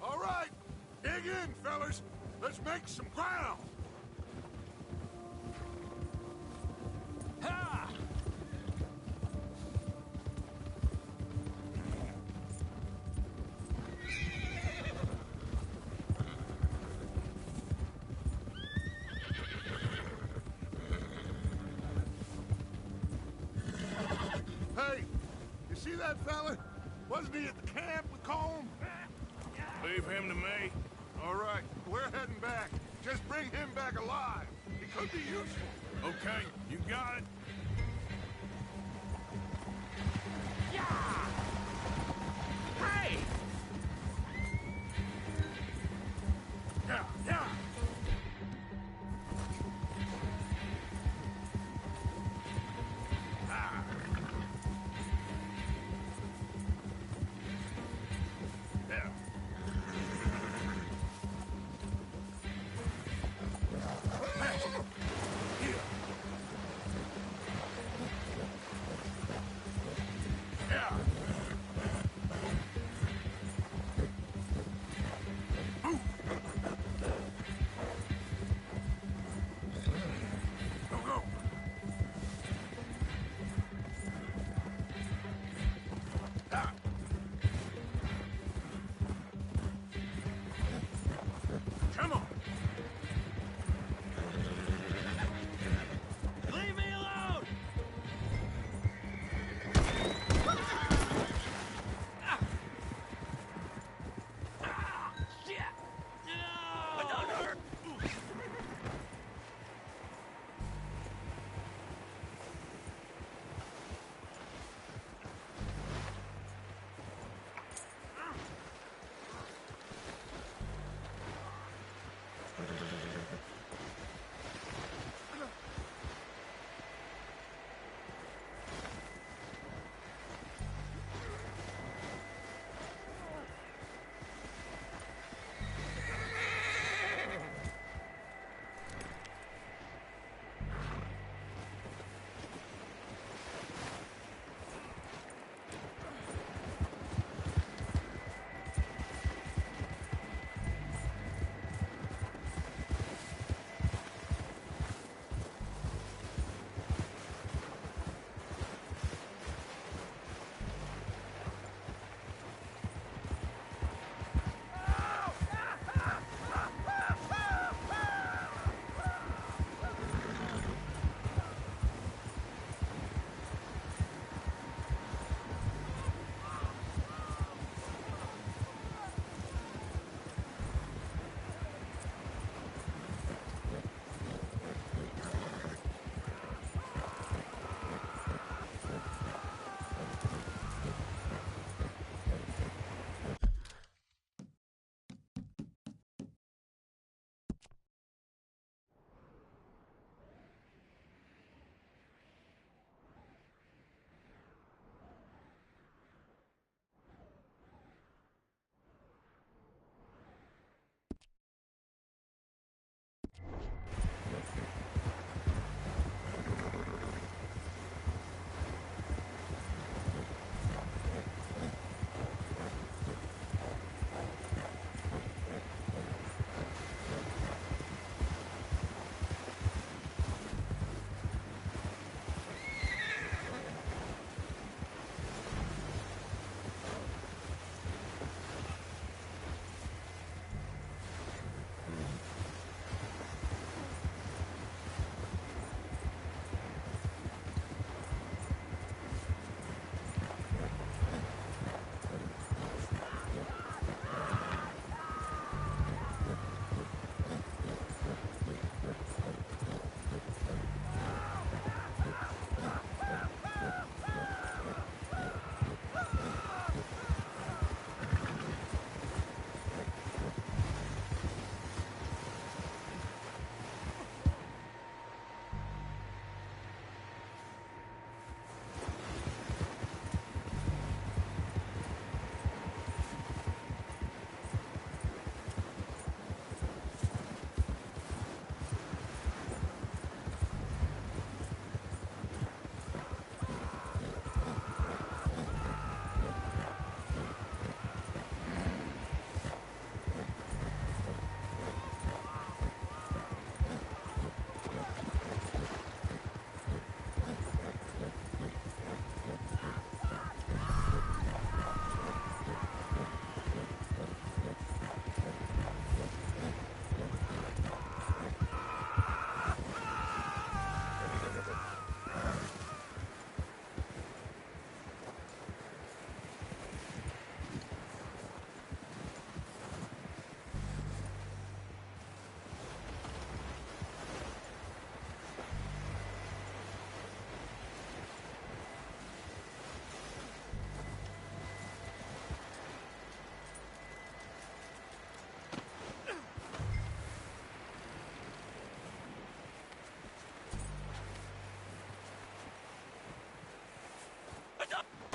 All right, dig in, fellas. Let's make some ground. Ha! Hey, you see that fella? Wasn't he at the camp with Combe? Leave him to me. All right, we're heading back. Just bring him back alive. He could be useful. Okay, you got it. Hey! Yeah, yeah. Yeah.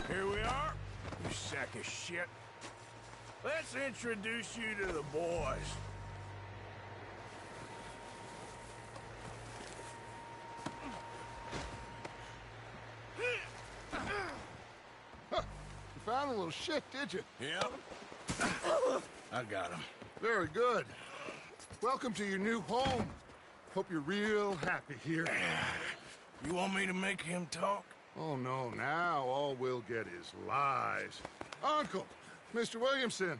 Here we are, you sack of shit. Let's introduce you to the boys. You found a little shit, did you? Yep. I got him. Very good. Welcome to your new home. Hope you're real happy here. You want me to make him talk? Oh, no, now all we'll get is lies. Uncle, Mr. Williamson,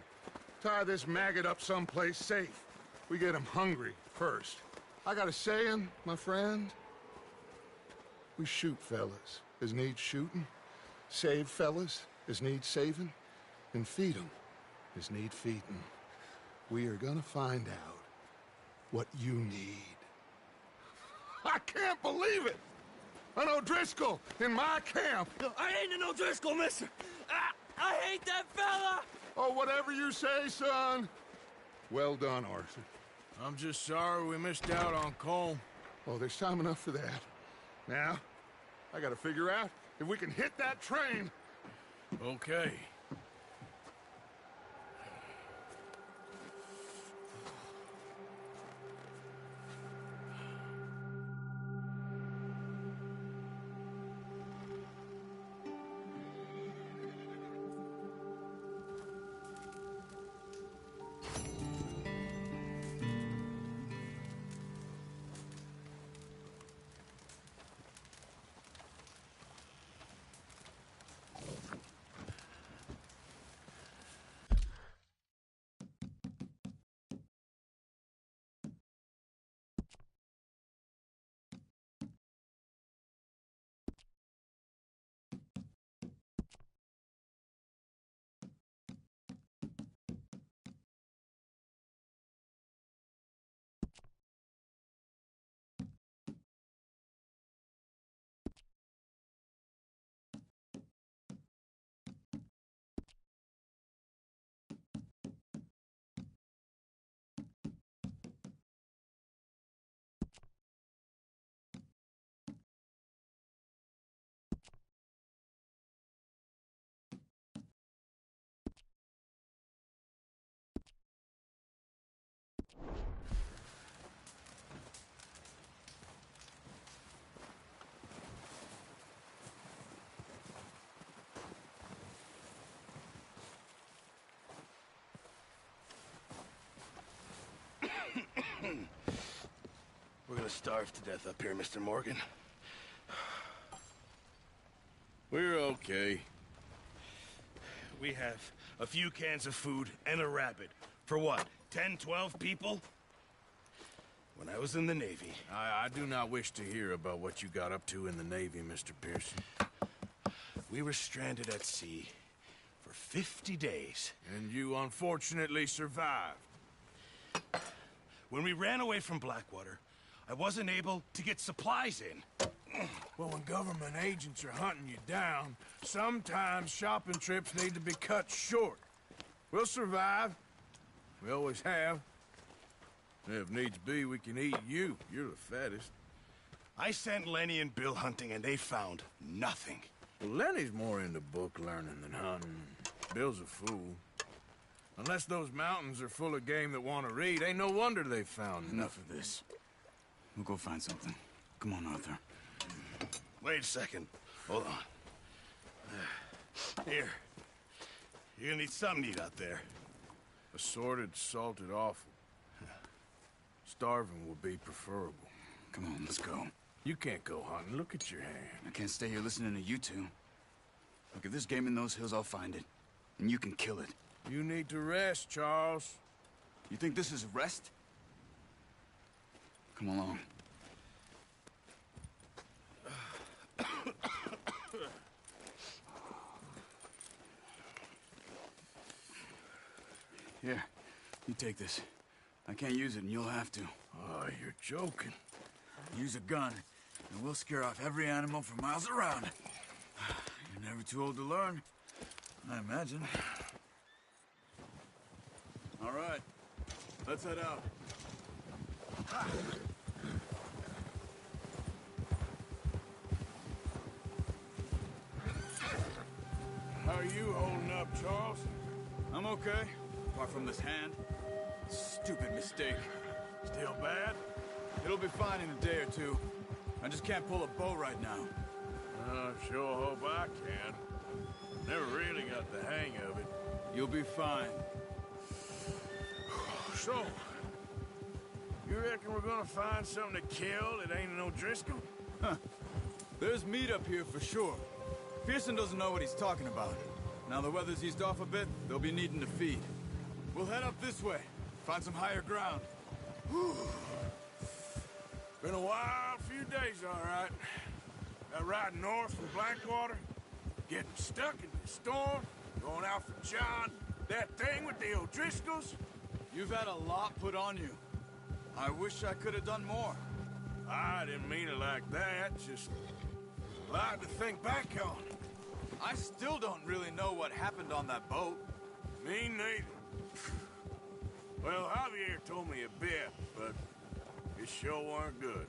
tie this maggot up someplace safe. We get him hungry first. I got a saying, my friend. We shoot fellas as need shooting, save fellas as need saving, and feed 'em as need feeding. We are gonna find out what you need. I can't believe it! An O'Driscoll in my camp! I ain't an O'Driscoll, mister! I hate that fella! Oh, whatever you say, son. Well done, Arthur. I'm just sorry we missed out on Colm. Oh, there's time enough for that. Now, I gotta figure out if we can hit that train. Okay. We're gonna starve to death up here, Mr. Morgan. We're okay. We have a few cans of food and a rabbit. For what, 10, 12 people? When I was in the Navy... I do not wish to hear about what you got up to in the Navy, Mr. Pearson. We were stranded at sea for 50 days. And you unfortunately survived. When we ran away from Blackwater, I wasn't able to get supplies in. Well, when government agents are hunting you down, sometimes shopping trips need to be cut short. We'll survive. We always have. If needs be, we can eat you. You're the fattest. I sent Lenny and Bill hunting, and they found nothing. Well, Lenny's more into book learning than hunting. Bill's a fool. Unless those mountains are full of game that want to read, ain't no wonder they found Enough of this. We'll go find something. Come on, Arthur. Wait a second. Hold on. Here. You're gonna need something to eat out there. Assorted, salted offal. Starving will be preferable. Come on, let's go. You can't go hunting. Look at your hand. I can't stay here listening to you two. Look, if there's game in those hills, I'll find it. And you can kill it. You need to rest, Charles. You think this is rest? Come along. Here, you take this. I can't use it, and you'll have to. Oh, you're joking. Use a gun, and we'll scare off every animal for miles around. You're never too old to learn, I imagine. All right, let's head out. you holding up, Charles? I'm okay, apart from this hand. Stupid mistake. Still bad? It'll be fine in a day or two. I just can't pull a bow right now. Sure hope I can. Never really got the hang of it. You'll be fine. So, you reckon we're gonna find something to kill that ain't an O'Driscoll? Huh. There's meat up here for sure. Pearson doesn't know what he's talking about. Now the weather's eased off a bit, they'll be needing to feed. We'll head up this way, find some higher ground. Been a wild few days, all right. That ride north from Blackwater, getting stuck in the storm, going out for John, that thing with the O'Driscolls. You've had a lot put on you. I wish I could have done more. I didn't mean it like that, just a lot to think back on. I still don't really know what happened on that boat. Me neither. Well, Javier told me a bit, but it sure weren't good.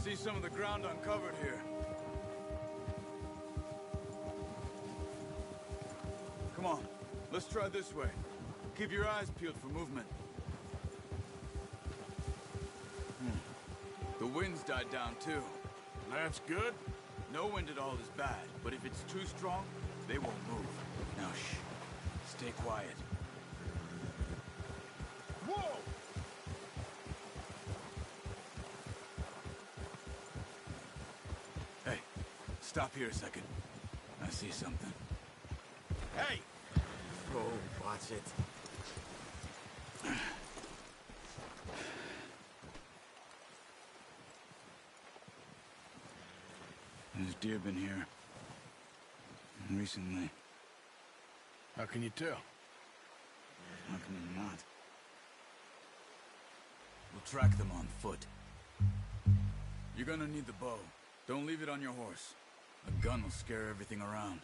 See some of the ground uncovered here. Come on, let's try this way. Keep your eyes peeled for movement. The wind's died down too. That's good. No wind at all is bad, but if it's too strong, they won't move. Now shh, stay quiet. Whoa! Hey, stop here a second. I see something. Hey! Oh, watch it. There's deer been here. Recently. How can you tell? How can you not? We'll track them on foot. You're gonna need the bow. Don't leave it on your horse. A gun will scare everything around.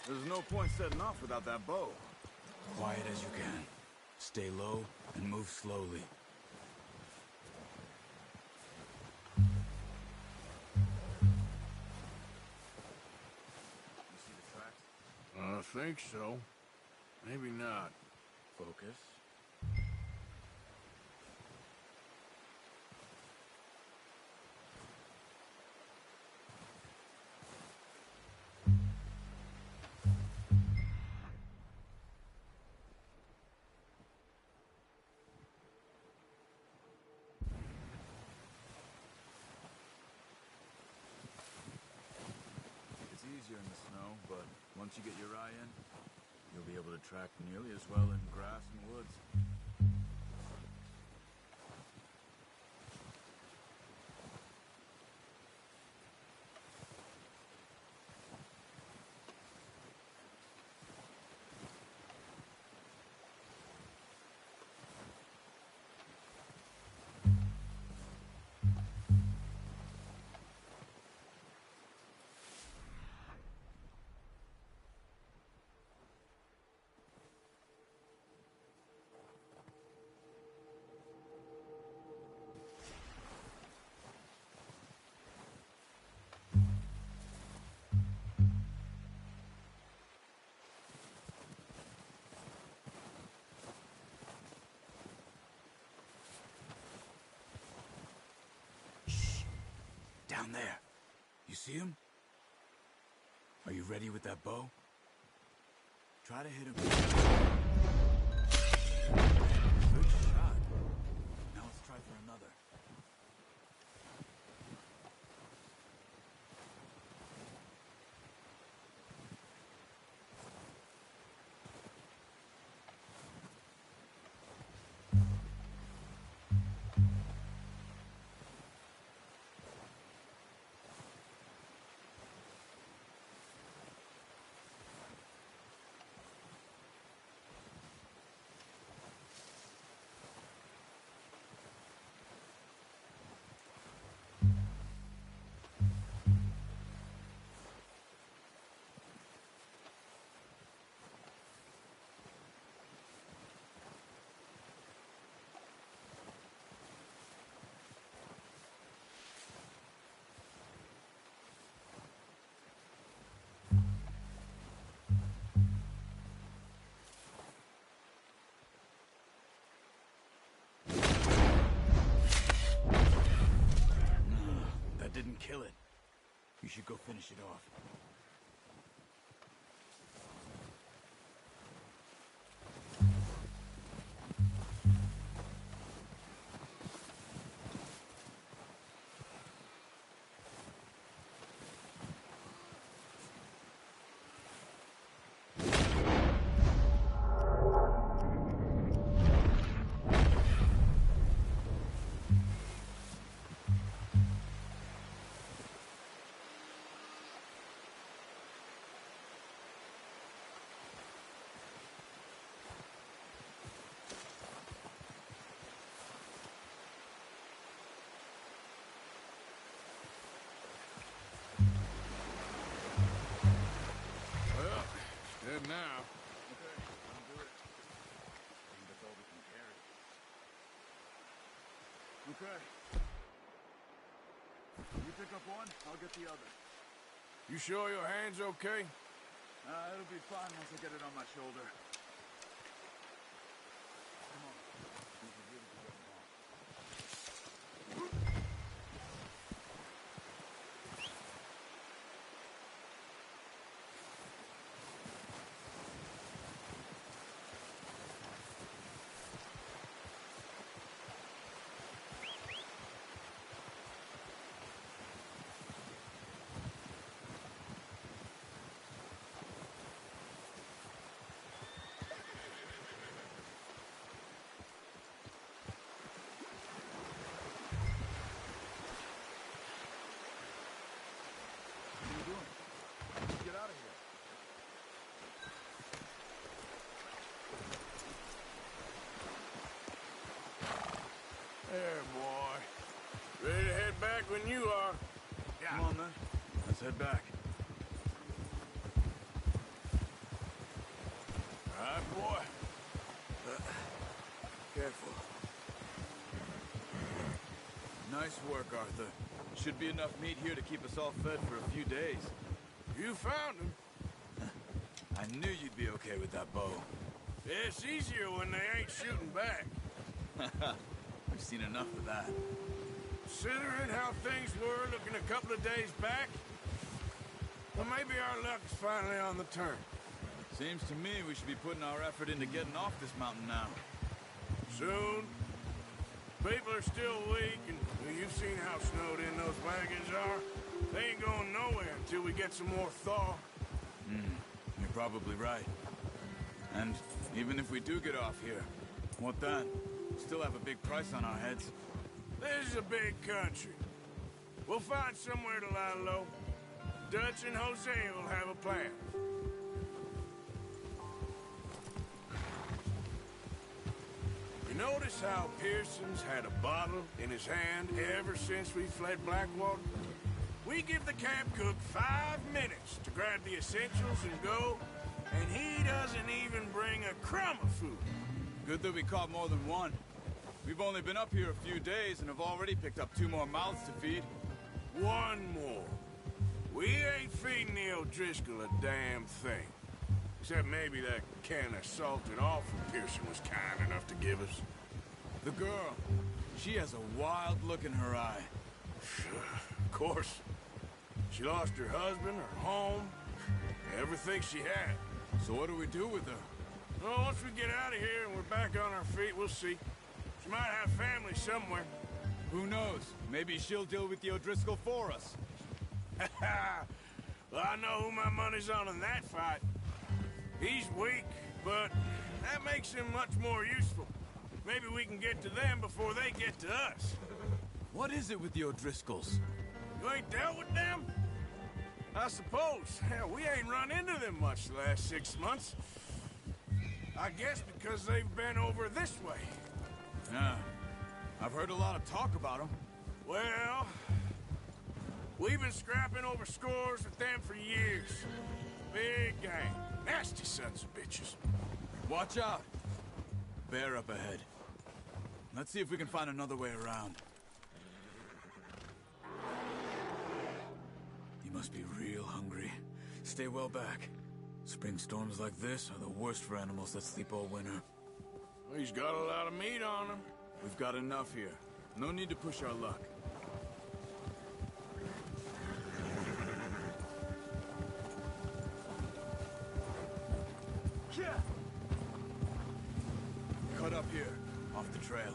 There's no point setting off without that bow. Quiet as you can. Stay low and move slowly. You see the tracks? I think so. Maybe not. Focus. It's easier in the snow, but once you get your eye in, you'll be able to track nearly as well in grass and woods. Down there. You see him? Are you ready with that bow? Try to hit him. Good shot. Now let's try for another. Didn't kill it. You should go finish it off. Dead now. Okay, I'll do it. I think that's all we can carry. Okay. You pick up one, I'll get the other. You sure your hand's okay? It'll be fine once I get it on my shoulder. Come on. We can really get them off. Get out of here. There, boy. Ready to head back when you are. Yeah. Come on, then. Let's head back. All right, boy. Careful. Nice work, Arthur. Should be enough meat here to keep us all fed for a few days. You found him. I knew you'd be okay with that bow. Yeah, it's easier when they ain't shooting back. We've seen enough of that. Considering how things were looking a couple of days back, well, maybe our luck is finally on the turn. Seems to me we should be putting our effort into getting off this mountain now. Soon. People are still weak, and well, you've seen how snowed in those wagons are. They ain't going nowhere until we get some more thaw. You're probably right. And even if we do get off here, what then? Still have a big price on our heads. This is a big country. We'll find somewhere to lie low. Dutch and Hosea will have a plan. You notice how Pearson's had a bottle in his hand ever since we fled Blackwater? We give the camp cook 5 minutes to grab the essentials and go, and he doesn't even bring a crumb of food. Good that we caught more than one. We've only been up here a few days and have already picked up 2 more mouths to feed. 1 more. We ain't feeding the O'Driscoll a damn thing. Except maybe that can of salted offal Pearson was kind enough to give us. The girl, she has a wild look in her eye. Of course. She lost her husband, her home, everything she had. So what do we do with her? Well, once we get out of here and we're back on our feet, we'll see. She might have family somewhere. Who knows? Maybe she'll deal with the O'Driscoll for us. Well, I know who my money's on in that fight. He's weak, but that makes him much more useful. Maybe we can get to them before they get to us. What is it with the O'Driscolls? You ain't dealt with them? I suppose. Hell, we ain't run into them much the last 6 months. I guess because they've been over this way. Yeah. I've heard a lot of talk about them. Well, we've been scrapping over scores with them for years. Big gang. Nasty sons of bitches. Watch out. Bear up ahead. Let's see if we can find another way around. You must be real hungry. Stay well back. Spring storms like this are the worst for animals that sleep all winter. He's got a lot of meat on him. We've got enough here. No need to push our luck. Cut up here, off the trail.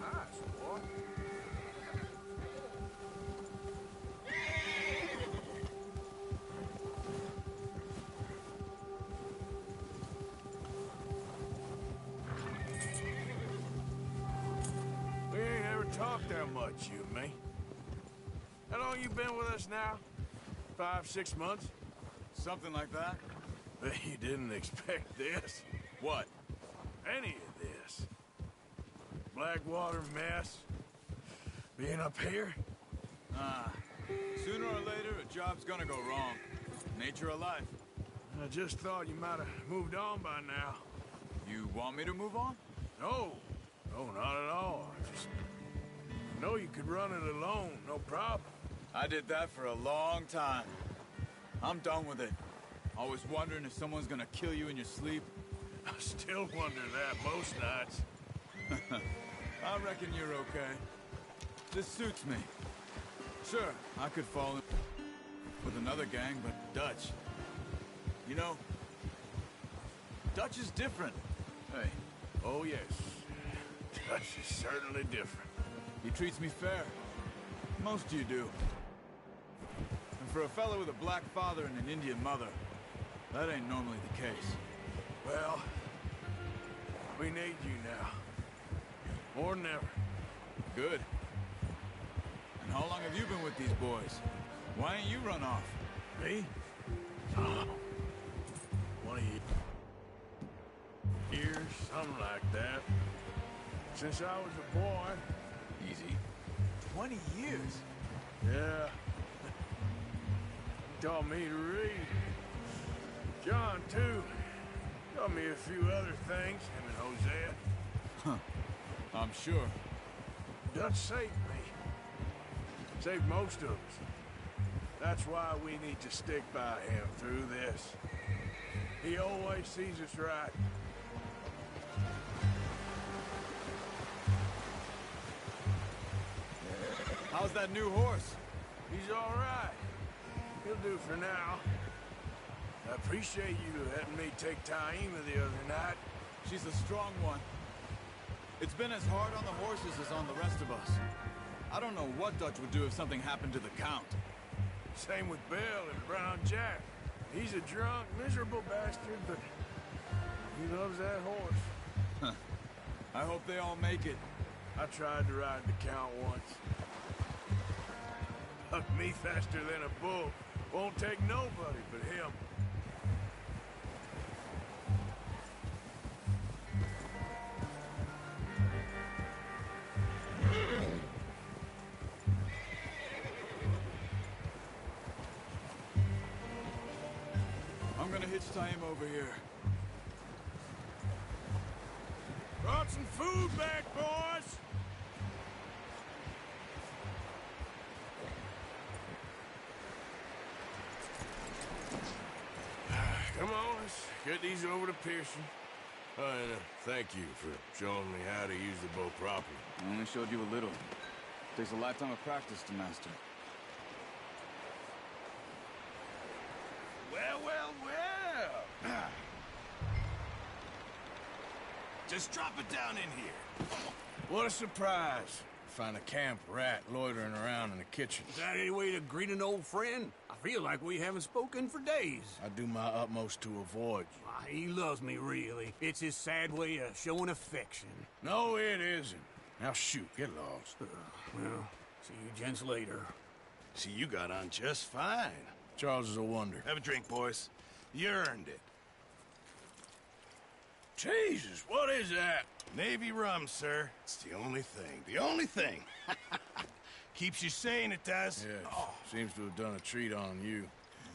Nice, boy. We ain't ever talked that much, you and me. How long you been with us now? 5, 6 months? Something like that? But you didn't expect this. What? Any of this. Blackwater mess. Being up here? Sooner or later, a job's gonna go wrong. Nature of life. I just thought you might have moved on by now. You want me to move on? No. No, not at all. I just know you could run it alone, no problem. I did that for a long time. I'm done with it. Always wondering if someone's gonna kill you in your sleep. I still wonder that most nights. I reckon you're okay. This suits me. Sure, I could fall in with another gang, but Dutch. You know, Dutch is different. Hey. Oh, yes. Dutch is certainly different. He treats me fair. Most of you do. And for a fellow with a black father and an Indian mother, that ain't normally the case. Well, we need you now. More than ever. Good. And how long have you been with these boys? Why ain't you run off? Me? One of you. Years, something like that. Since I was a boy. Easy. 20 years? Yeah. He taught me to read. John, too. Taught me a few other things, him and Hosea. Huh. I'm sure. Dutch saved me. Saved most of us. That's why we need to stick by him through this. He always sees us right. How's that new horse? He's all right. He'll do for now. I appreciate you letting me take Taima the other night. She's a strong one. It's been as hard on the horses as on the rest of us. I don't know what Dutch would do if something happened to the Count. Same with Bill and Brown Jack. He's a drunk, miserable bastard, but he loves that horse. I hope they all make it. I tried to ride the Count once. Bucked me faster than a bull. Won't take nobody but him. I'm gonna hitch Taima over here. Brought some food back, boys! Come on, let's get these over to Pearson. And thank you for showing me how to use the bow properly. I only showed you a little. Takes a lifetime of practice to master. Well, well, well! Just drop it down in here. What a surprise. Find a camp rat loitering around in the kitchen. Is that any way to greet an old friend? I feel like we haven't spoken for days. I do my utmost to avoid you. Why, he loves me, really. It's his sad way of showing affection. No, it isn't. Now shoot, get lost. Well, see you gents later. See, you got on just fine. Charles is a wonder. Have a drink, boys. You earned it. Jesus, what is that? Navy rum, sir. It's the only thing. The only thing. Keeps you sane, it does. Yes. Seems to have done a treat on you.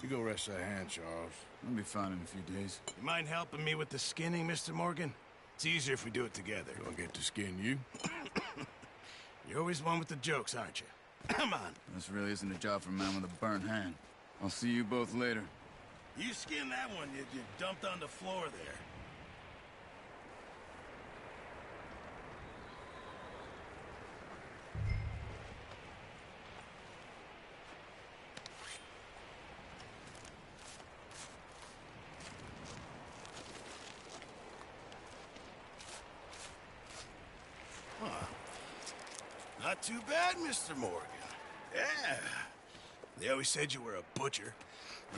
You go rest that hand, Charles. I'll be fine in a few days. You mind helping me with the skinning, Mr. Morgan? It's easier if we do it together. Do I get to skin you? You're always one with the jokes, aren't you? Come on. This really isn't a job for a man with a burnt hand. I'll see you both later. You skinned that one you dumped on the floor there. Not too bad, Mr. Morgan. Yeah. They always said you were a butcher.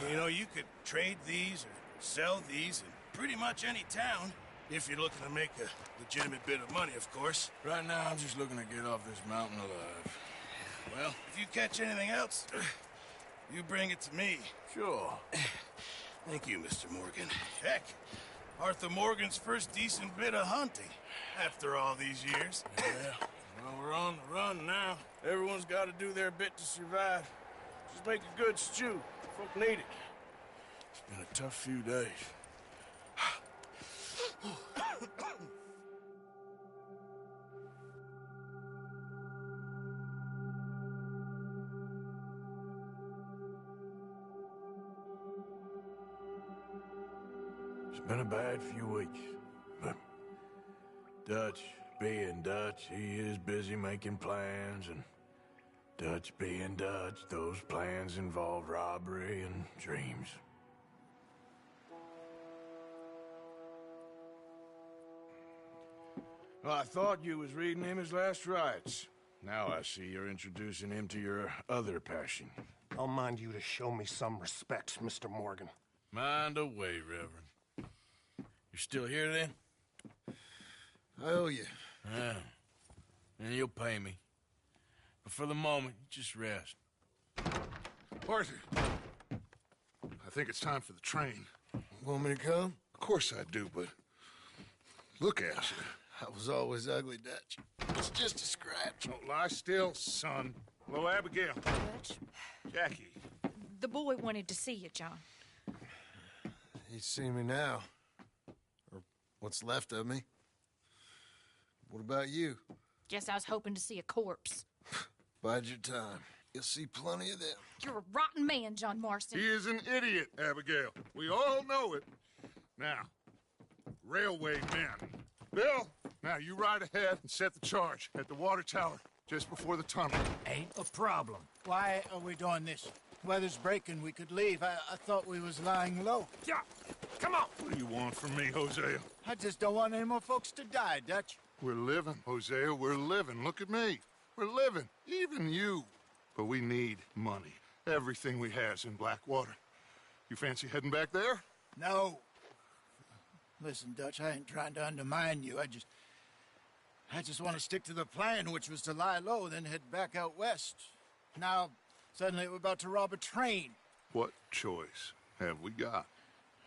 You know, you could trade these or sell these in pretty much any town, if you're looking to make a legitimate bit of money, of course. Right now, I'm just looking to get off this mountain alive. Well, if you catch anything else, you bring it to me. Sure. Thank you, Mr. Morgan. Heck, Arthur Morgan's first decent bit of hunting after all these years. Yeah. Well, we're on the run now. Everyone's got to do their bit to survive. Just make a good stew. Folk need it. It's been a tough few days. It's been a bad few weeks, but Dutch being Dutch, he is busy making plans, and Dutch being Dutch, those plans involve robbery and dreams. Well, I thought you was reading him his last rites. Now I see you're introducing him to your other passion. I'll mind you to show me some respect, Mr. Morgan. Mind away, Reverend. You still here, then? I owe you. Yeah. And you'll pay me. But for the moment, just rest. Arthur, I think it's time for the train. Want me to come? Of course I do, but look at you. I was always ugly, Dutch. It's just a scratch. Don't lie still, son. Hello, Abigail. Dutch, Jackie. the boy wanted to see you, John. He's seen me now. Or what's left of me. What about you? Guess I was hoping to see a corpse. Bide your time. You'll see plenty of them. You're a rotten man, John Marston. He is an idiot, Abigail. We all know it. Now, railway men. Bill, now you ride ahead and set the charge at the water tower just before the tunnel. Ain't a problem. Why are we doing this? Weather's breaking, we could leave. I thought we was lying low. Yeah, come on. What do you want from me, Hosea? I just don't want any more folks to die, Dutch. We're living, Hosea, we're living. Look at me. We're living, even you. But we need money. Everything we has in Blackwater. You fancy heading back there? No. Listen, Dutch, I ain't trying to undermine you. I just want to stick to the plan, which was to lie low, then head back out west. Now, suddenly we're about to rob a train. What choice have we got?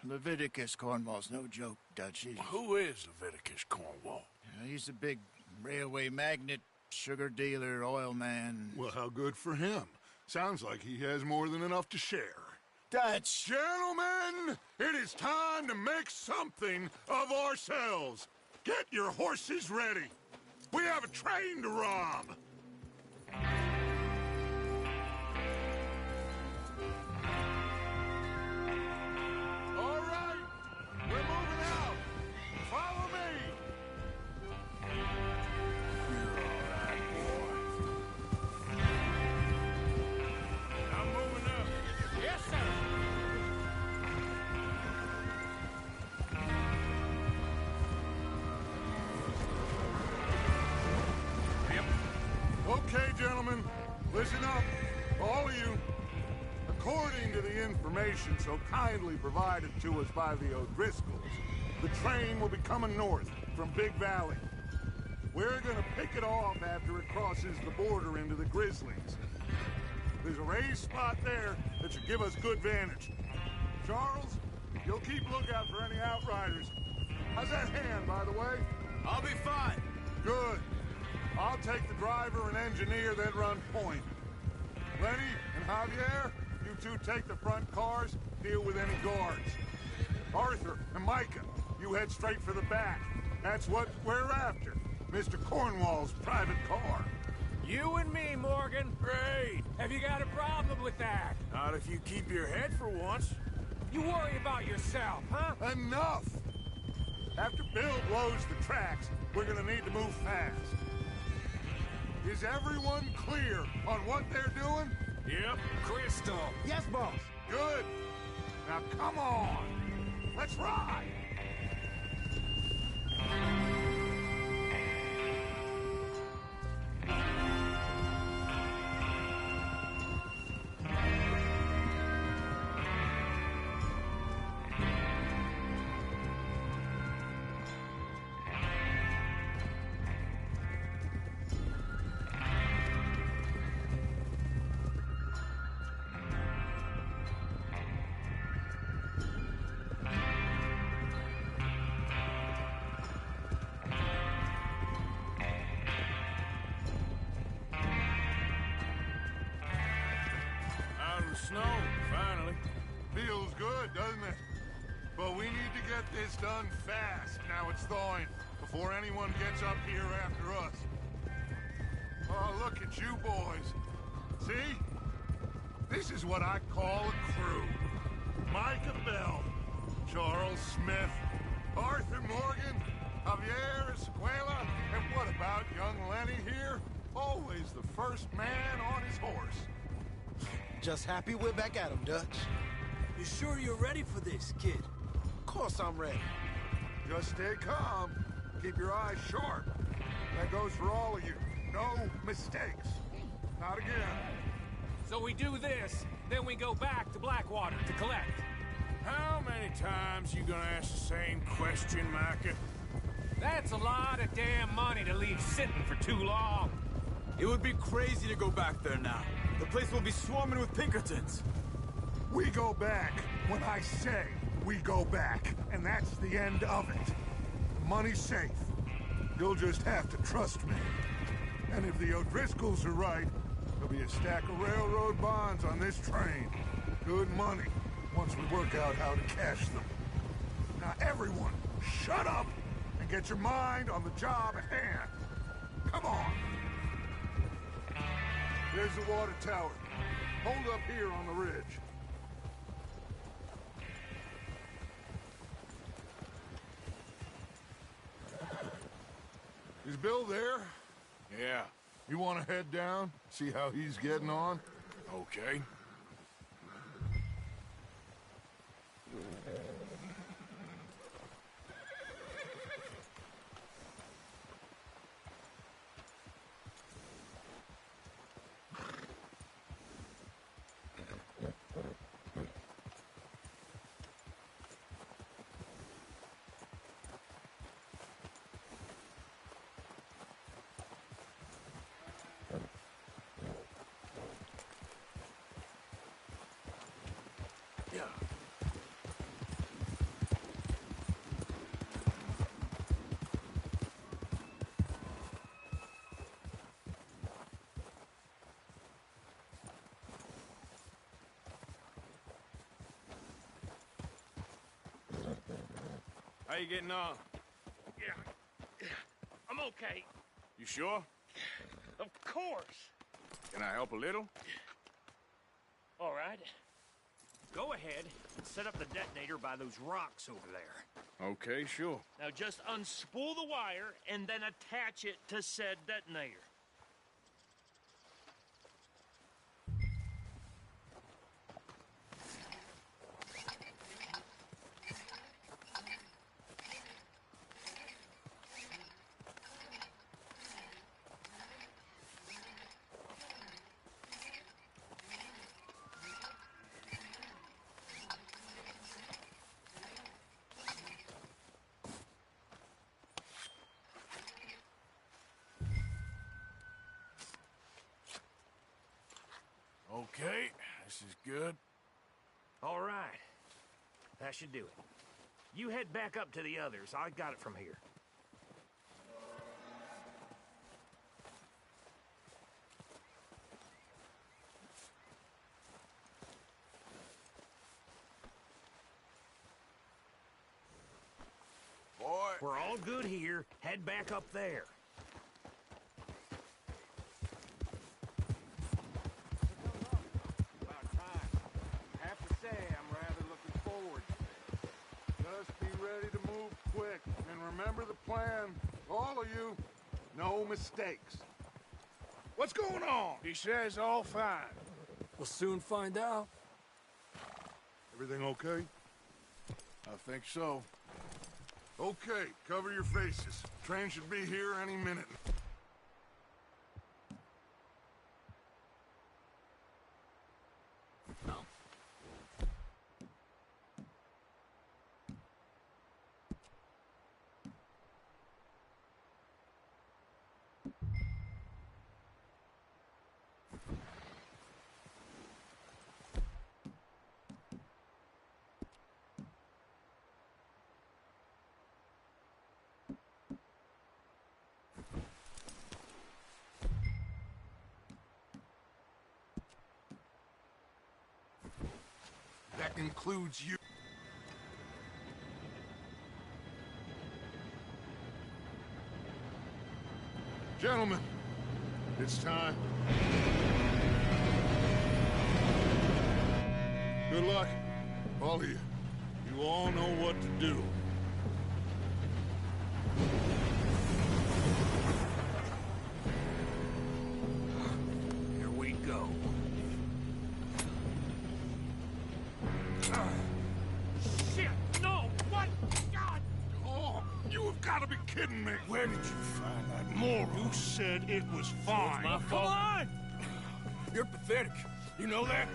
Leviticus Cornwall's no joke, Dutch. Who is Leviticus Cornwall? He's a big railway magnate, sugar dealer, oil man. Well, how good for him. Sounds like he has more than enough to share. Dutch! Gentlemen, it is time to make something of ourselves. Get your horses ready. We have a train to rob. All right, we're moving out. Follow me. information so kindly provided to us by the O'Driscolls, the train will be coming north from Big Valley. We're gonna pick it off after it crosses the border into the Grizzlies. There's a raised spot there that should give us good vantage. Charles, you'll keep lookout for any outriders. How's that hand, by the way? I'll be fine. Good. I'll take the driver and engineer that run point. Lenny and Javier, you two take the front cars, deal with any guards. Arthur and Micah, you head straight for the back. That's what we're after. Mr. Cornwall's private car. You and me, Morgan. Great. Have you got a problem with that? Not if you keep your head for once. You worry about yourself, huh? Enough! After Bill blows the tracks, we're gonna need to move fast. Is everyone clear on what they're doing? Yep. Crystal. Yes, boss. Good. Now come on. Let's ride. Snow, finally. Feels good, doesn't it? But we need to get this done fast. Now it's thawing, before anyone gets up here after us. Oh, look at you boys. See? This is what I call a crew. Micah Bell, Charles Smith, Arthur Morgan, Javier Escuela, and what about young Lenny here? Always the first man on his horse. Just happy we're back at 'em, Dutch. You sure you're ready for this, kid? Of course I'm ready. Just stay calm. Keep your eyes sharp. That goes for all of you. No mistakes. Not again. So we do this, then we go back to Blackwater to collect. How many times you gonna ask the same question, Micah? That's a lot of damn money to leave sitting for too long. It would be crazy to go back there now. The place will be swarming with Pinkertons. We go back when I say we go back, and that's the end of it. Money's safe. You'll just have to trust me. And if the O'Driscolls are right, there'll be a stack of railroad bonds on this train. Good money, once we work out how to cash them. Now everyone, shut up and get your mind on the job at hand. Come on. There's the water tower. Hold up here on the ridge. Is Bill there? Yeah. You want to head down? See how he's getting on? Okay. How you getting on? Yeah. I'm okay. You sure? Of course. Can I help a little? All right. Go ahead and set up the detonator by those rocks over there. Okay, sure. Now just unspool the wire and then attach it to said detonator. is good. All right. That should do it. You head back up to the others. I got it from here. Boy. We're all good here. Head back up there. About time. I have to say, I'm rather looking forward to this. Just be ready to move quick. And remember the plan. All of you, no mistakes. What's going on? He says all fine. We'll soon find out. Everything okay? I think so. Okay, cover your faces. Train should be here any minute. That includes you. Gentlemen, it's time. Good luck, all of you. You all know what to do. Here we go. Shit! No! What? God! Oh, you have got to be kidding me. Where did you find that moral? You said it was fine. my Come fault. on! You're pathetic. You know that?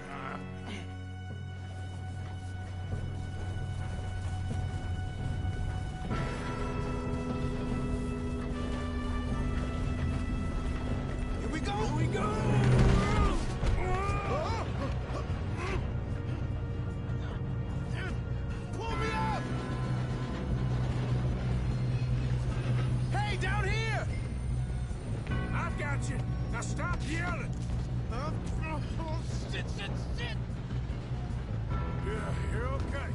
Here we go! Here we go! Pull me up! Hey, down here! I've got you. Now stop yelling. Oh, shit, shit, shit! Yeah, you're okay.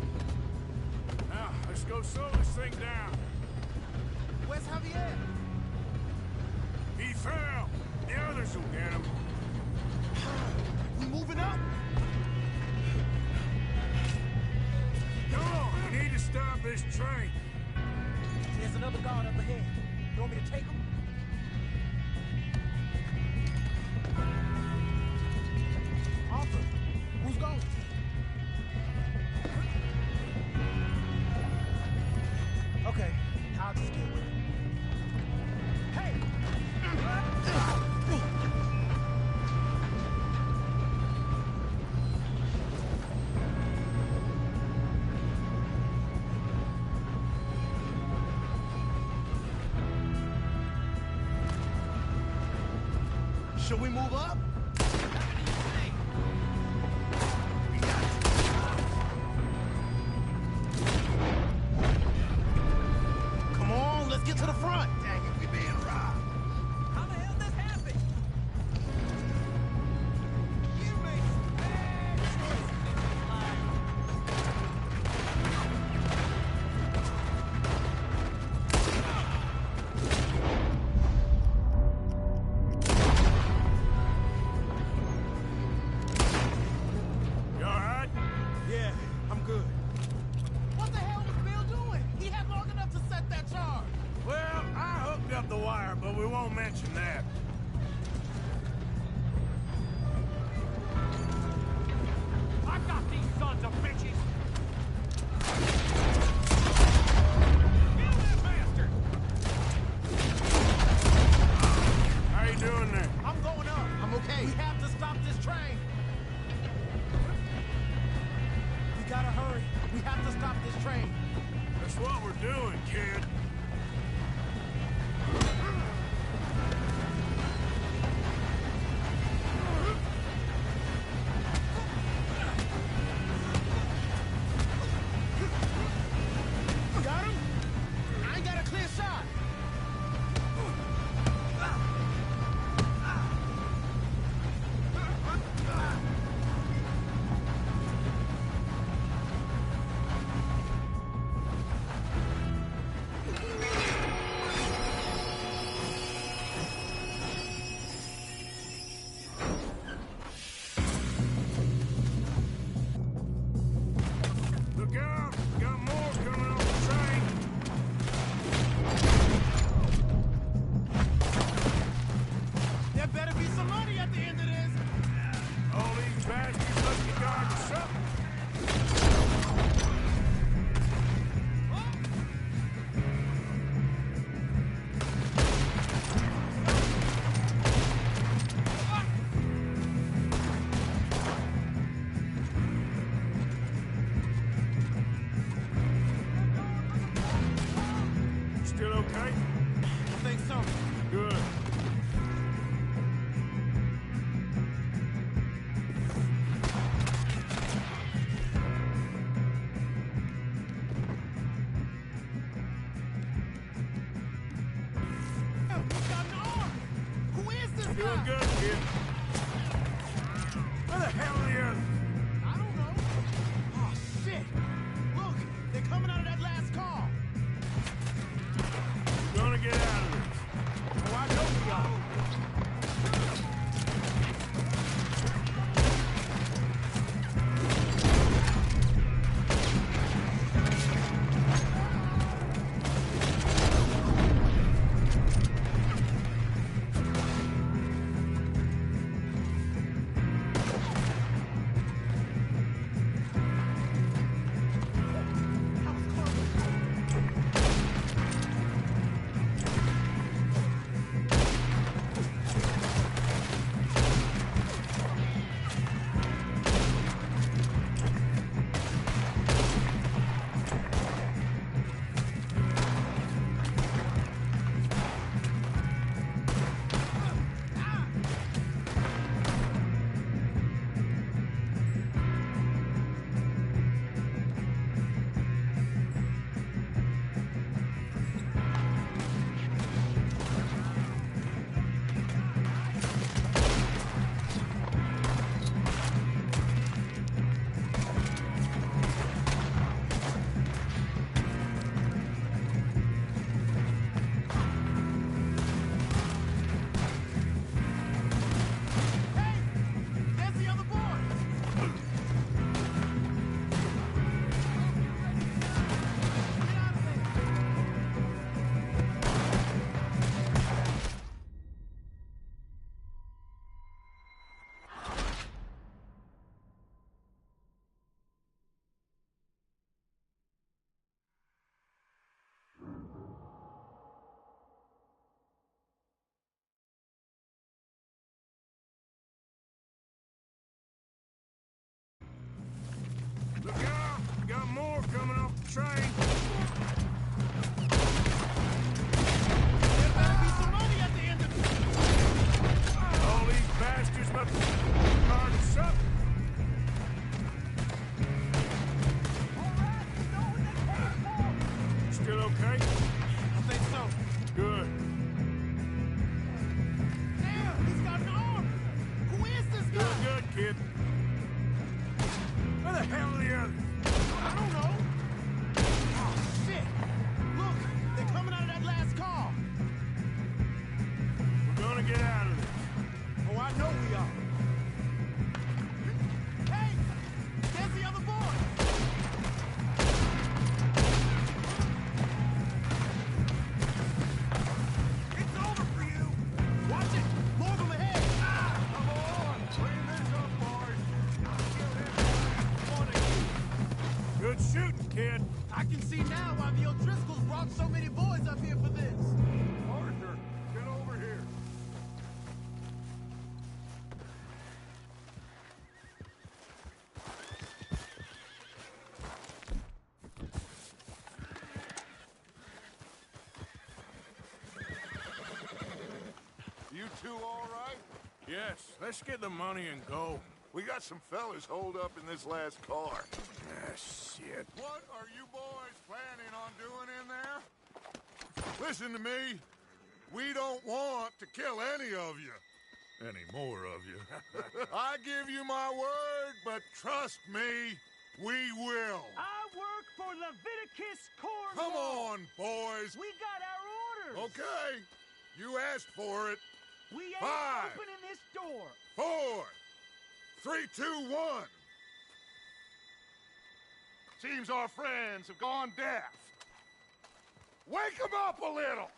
Now, let's go slow this thing down. Where's Javier? He fell. The others will get him. We moving up? Come on, we need to stop this train. There's another guard up ahead. You want me to take him? Arthur, who's going? Okay, I'll just get with him. Hey! Should we move up? Come on, let's get to the front. Dang it, we being robbed. How the hell this happen? You made some bad choices in this life. You all right? Yeah, I'm good. What the hell was Bill doing? He had long enough to set that charge. Well, I hooked up the wire, but we won't mention that. I got these sons of bitches. Kill that bastard! How you doing there? I'm going up. I'm okay. We have to stop this train. We gotta hurry. We have to stop this train. That's what we're doing, kid. Look out! Got more coming off the train! There better be some money at the end of this. All these bastards must be guarding something. Still okay? I think so. Good. He's got an arm. Who is this Doing guy? good, kid. Where the hell are the others? I don't know. Oh, shit. Look, they're coming out of that last car. Gonna get out of this. Oh, I know we are. There's the other boys. Get out of there. Look out! Got more coming off the train. There better be some money at the end of this. All these bastards must be guarding something. Still okay? I think so. Good. Damn, he's got an arm. Who is this Doing guy? good, kid. Where the hell are the others? I don't know. Oh, shit. Look, they're coming out of that last car. We're gonna get out of this. Oh, I know we are. Hey, there's the other boy. It's over for you. Watch it. More of them ahead. Come on! Clean this up, boys! I'll kill him. Good shooting, kid. I can see now why the O'Driscolls brought so many boys up here for this. Arthur, get over here. You two all right? Yes, let's get the money and go. We got some fellas holed up in this last car. Ah, shit. What are you boys planning on doing in there? Listen to me. We don't want to kill any of you. Any more of you. I give you my word, but trust me, we will. I work for Leviticus Corps. Come on, boys. We got our orders. Okay. You asked for it. We ain't 5, opening this door. 4, 3, 2, 1. Seems our friends have gone deaf. Wake them up a little!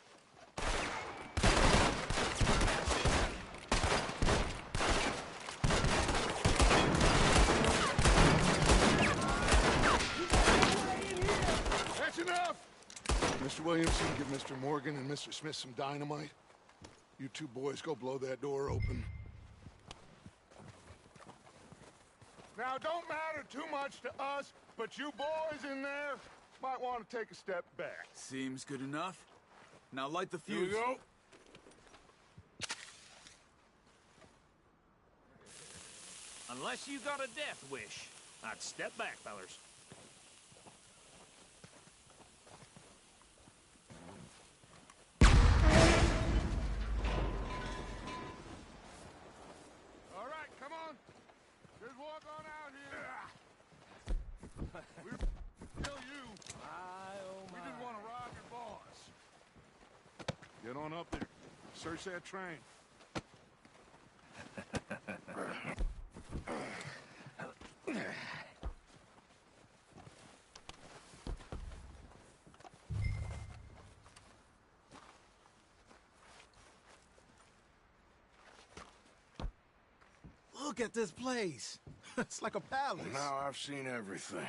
That's enough! Mr. Williamson, give Mr. Morgan and Mr. Smith some dynamite. You two boys go blow that door open. Now, don't matter too much to us, but you boys in there might want to take a step back. Seems good enough. Now light the Here we fuse. go. Unless you got a death wish, I'd step back, fellers. All right, come on. Just walk on out here. We'll kill you. We just want to rob your boss. Get on up there. Search that train. Look at this place. It's like a palace. Now I've seen everything.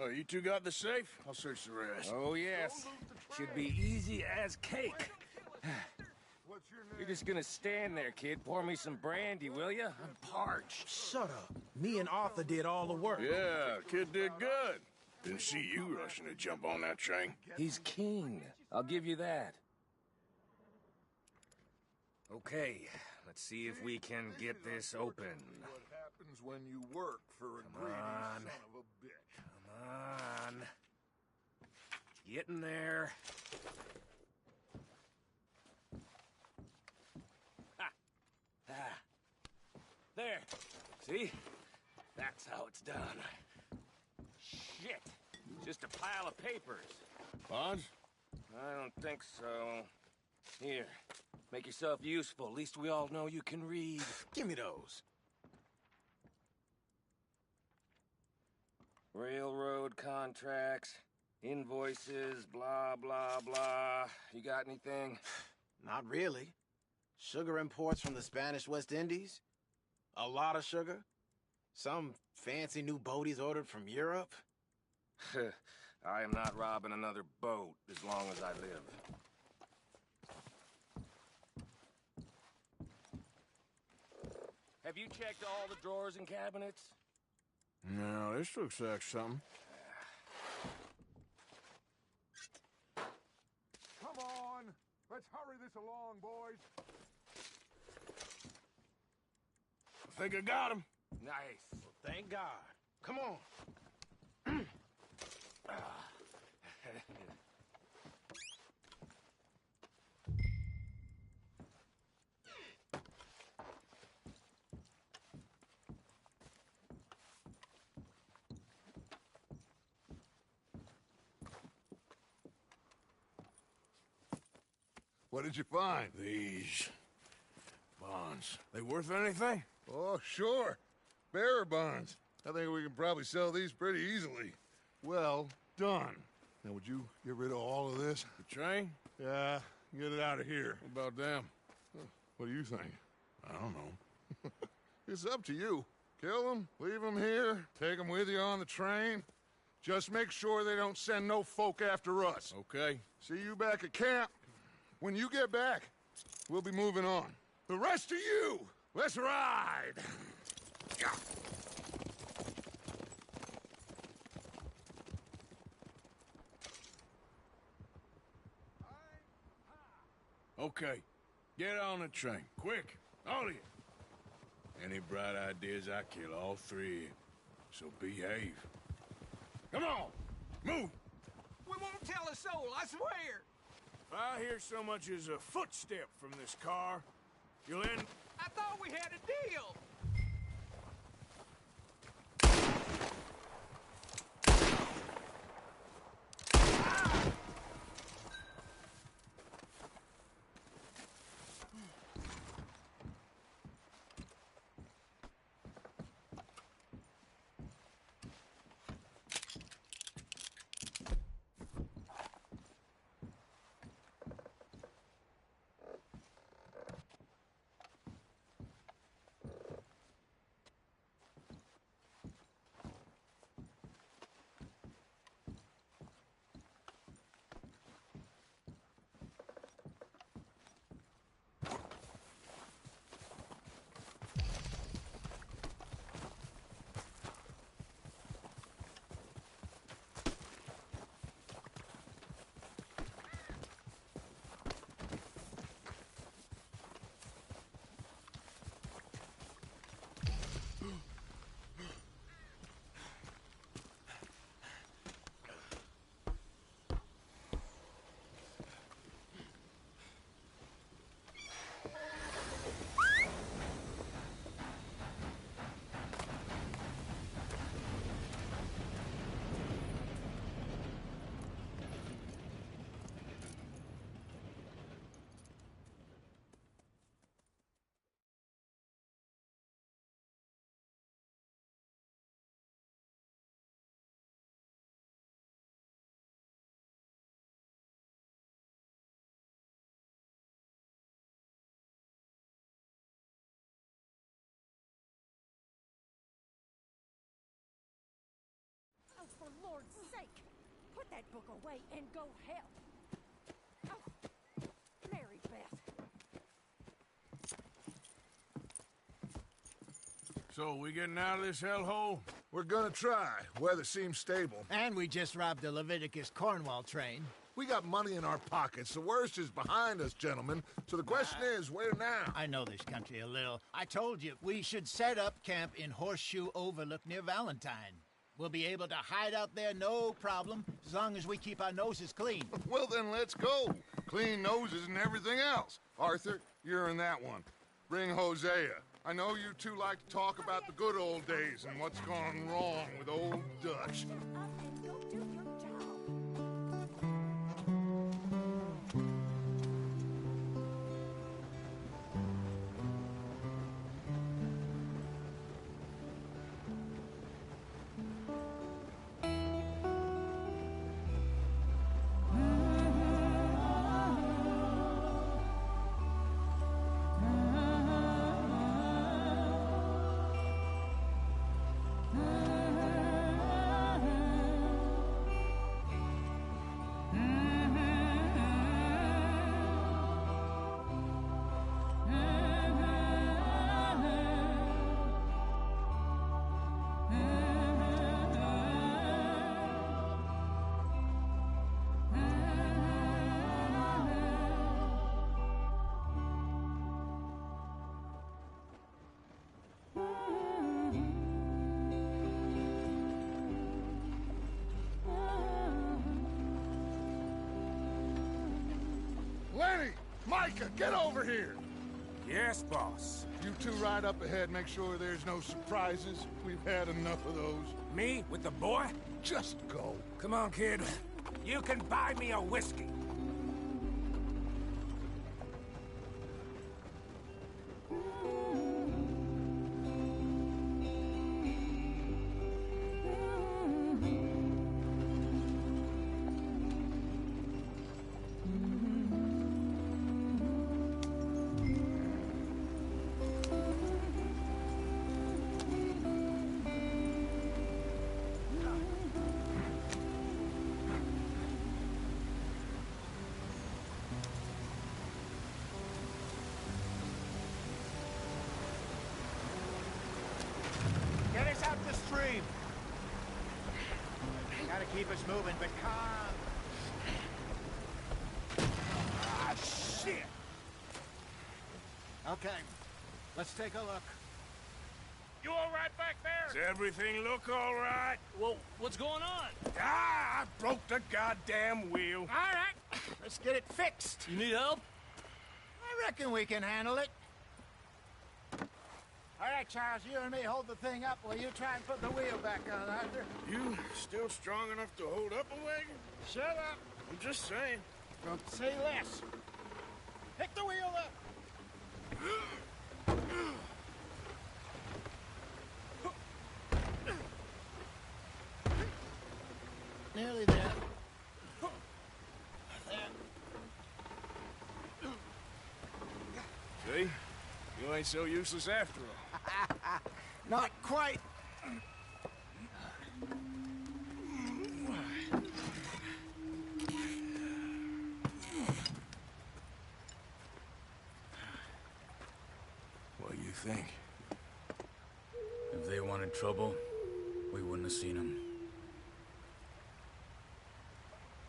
Oh, you two got the safe? I'll search the rest. Oh, yes. Should be easy as cake. You're just gonna stand there, kid. Pour me some brandy, will you? I'm parched. Shut up. Me and Arthur did all the work. Yeah, kid did good. Didn't see you rushing to jump on that train. He's king. I'll give you that. Okay, let's see if we can get this open. What happens when you work for a greedy on. son of a bitch? Come on. Get in there. There. See? That's how it's done. Shit. Just a pile of papers. Bonds? I don't think so. Here. Make yourself useful. At least we all know you can read. Give me those. Railroad contracts, invoices, blah, blah, blah. You got anything? Not really. Sugar imports from the Spanish West Indies. A lot of sugar. Some fancy new boat he's ordered from Europe. I am not robbing another boat as long as I live. Have you checked all the drawers and cabinets? No, this looks like something. Come on. Let's hurry this along, boys. I think I got him. Nice. Well, thank God. Come on. What did you find? These bonds. They worth anything? Oh, sure. Bearer bonds. I think we can probably sell these pretty easily. Well done. Now, would you get rid of all of this? The train? Yeah, get it out of here. What about them? What do you think? I don't know. It's up to you. Kill them, leave them here, take them with you on the train. Just make sure they don't send no folk after us. Okay. See you back at camp. When you get back, we'll be moving on. The rest of you, let's ride! Okay. Get on the train. Quick. All of you. Any bright ideas, I kill all three of you. So behave. Come on! Move! We won't tell a soul, I swear! If I hear so much as a footstep from this car, you'll end... I thought we had a deal! that book away and go help. Oh, Mary Beth. So, we getting out of this hellhole? We're gonna try. Weather seems stable. And we just robbed the Leviticus Cornwall train. We got money in our pockets. The worst is behind us, gentlemen. So the question is, where now? I know this country a little. I told you, we should set up camp in Horseshoe Overlook near Valentine. We'll be able to hide out there, no problem, as long as we keep our noses clean. Well, then let's go. Clean noses and everything else. Arthur, you're in that one. Bring Hosea. I know you two like to talk about the good old days and what's gone wrong with old Dutch. Lenny! Micah, get over here! Yes, boss. You two ride up ahead, make sure there's no surprises. We've had enough of those. Me? With the boy? Just go. Come on, kid. You can buy me a whiskey. Get us out the stream. Gotta keep us moving, but calm. Ah, shit! Okay, let's take a look. You all right back there? Does everything look all right? Well, what's going on? Ah, I broke the goddamn wheel. All right, let's get it fixed. You need help? I reckon we can handle it. All right, Charles, you and me hold the thing up while you try and put the wheel back on, Arthur. You still strong enough to hold up a wagon? Shut up. I'm just saying. Don't say less. Pick the wheel up. Nearly there. See? You ain't so useless after all. Not quite. What do you think? If they wanted trouble, we wouldn't have seen them.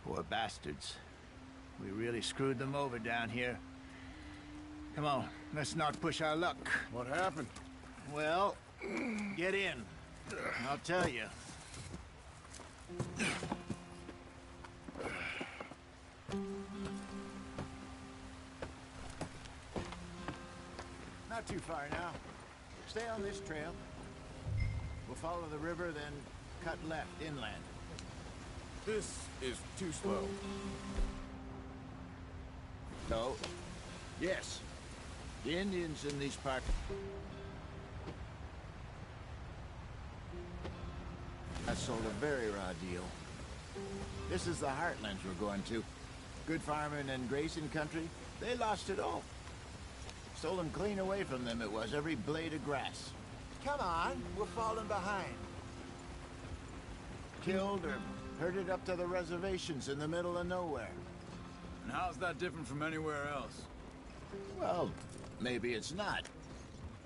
Poor bastards. We really screwed them over down here. Come on, let's not push our luck. What happened? Well, get in. I'll tell you. Not too far now. Stay on this trail. We'll follow the river, then cut left inland. This is too slow. No. Yes. The Indians in these parts. I sold a very raw deal. This is the heartlands we're going to. Good farming and grazing country, they lost it all. Stolen clean away from them it was, every blade of grass. Come on, we're falling behind. Killed or Herded up to the reservations in the middle of nowhere. And how's that different from anywhere else? Well, maybe it's not.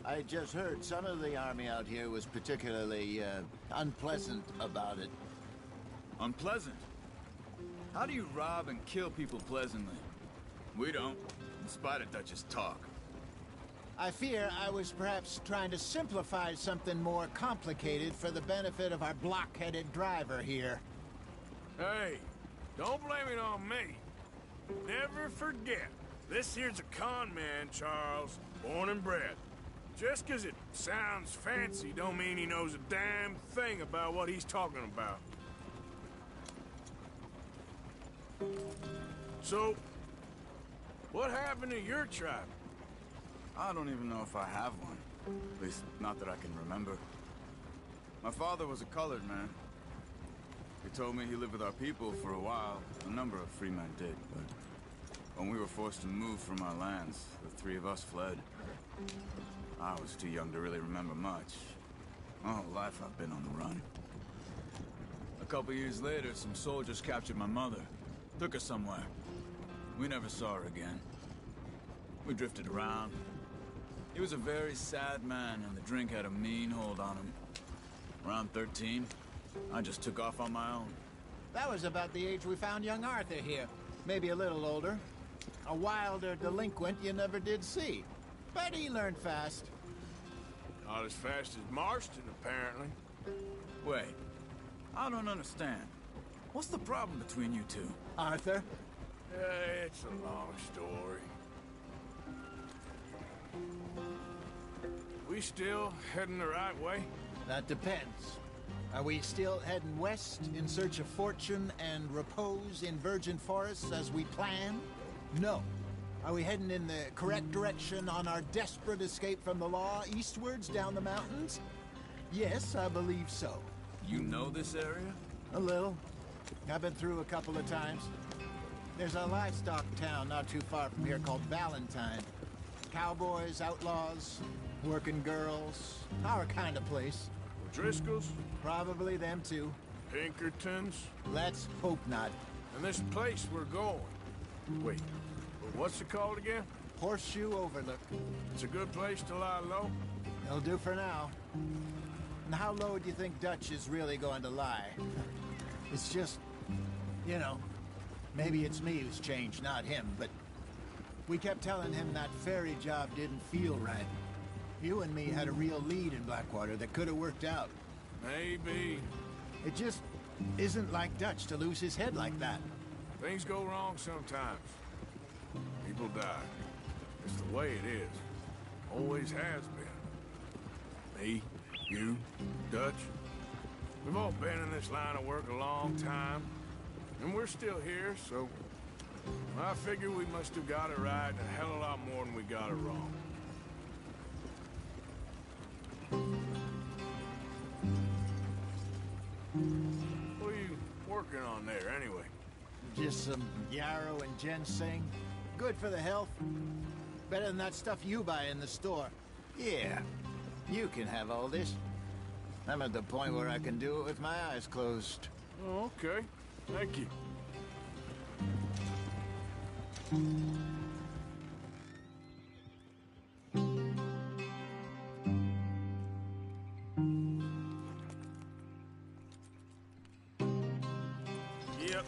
I just heard some of the army out here was particularly, unpleasant about it. Unpleasant? How do you rob and kill people pleasantly? We don't, in spite of Dutch's talk. I fear I was perhaps trying to simplify something more complicated for the benefit of our block-headed driver here. Hey, don't blame it on me. Never forget, this here's a con man, Charles, born and bred. Just 'cause it sounds fancy don't mean he knows a damn thing about what he's talking about. So, what happened to your tribe? I don't even know if I have one. At least, not that I can remember. My father was a colored man. He told me he lived with our people for a while. A number of free men did, but when we were forced to move from our lands, the three of us fled. I was too young to really remember much. My whole life I've been on the run. A couple years later, some soldiers captured my mother. Took her somewhere. We never saw her again. We drifted around. He was a very sad man, and the drink had a mean hold on him. Around 13, I just took off on my own. That was about the age we found young Arthur here. Maybe a little older. A wilder delinquent you never did see. But he learned fast. Not as fast as Marston, apparently. Wait, I don't understand. What's the problem between you two? Arthur? It's a long story. We still heading the right way? That depends. Are we still heading west in search of fortune and repose in virgin forests as we planned? No. Are we heading in the correct direction on our desperate escape from the law eastwards down the mountains? Yes, I believe so. You know this area? A little. I've been through a couple of times. There's a livestock town not too far from here called Valentine. Cowboys, outlaws, working girls, our kind of place. Driscolls? Probably them too. Pinkertons? Let's hope not. And this place we're going. Wait, what's it called again? Horseshoe Overlook. It's a good place to lie low? It'll do for now. And how low do you think Dutch is really going to lie? It's just, you know, maybe it's me who's changed, not him, but we kept telling him that ferry job didn't feel right. You and me had a real lead in Blackwater that could have worked out. Maybe. It just isn't like Dutch to lose his head like that. Things go wrong sometimes. People die. It's the way it is. Always has been. Me, you, Dutch. We've all been in this line of work a long time. And we're still here, so I figure we must have got it right a hell of a lot more than we got it wrong. What are you working on there, anyway? Just some yarrow and ginseng. Good for the health. Better than that stuff you buy in the store. Yeah, you can have all this. I'm at the point where I can do it with my eyes closed. Oh, okay. Thank you. Yep.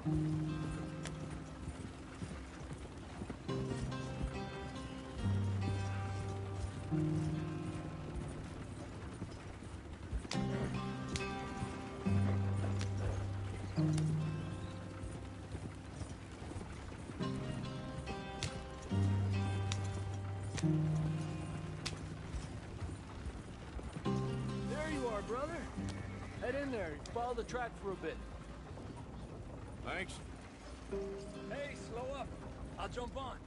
There you are, brother. Head in there. Follow the track for a bit. Thanks. Hey, slow up. I'll jump on.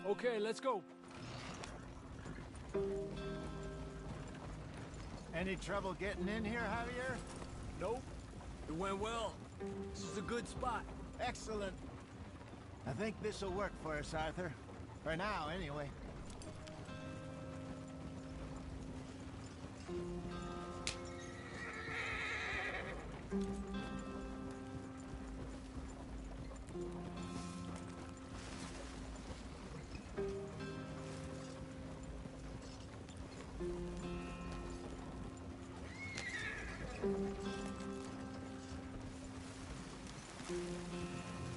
Okay, let's go. Any trouble getting in here, Javier? Nope. It went well. This is a good spot. Excellent. I think this'll work for us, Arthur. For now, anyway.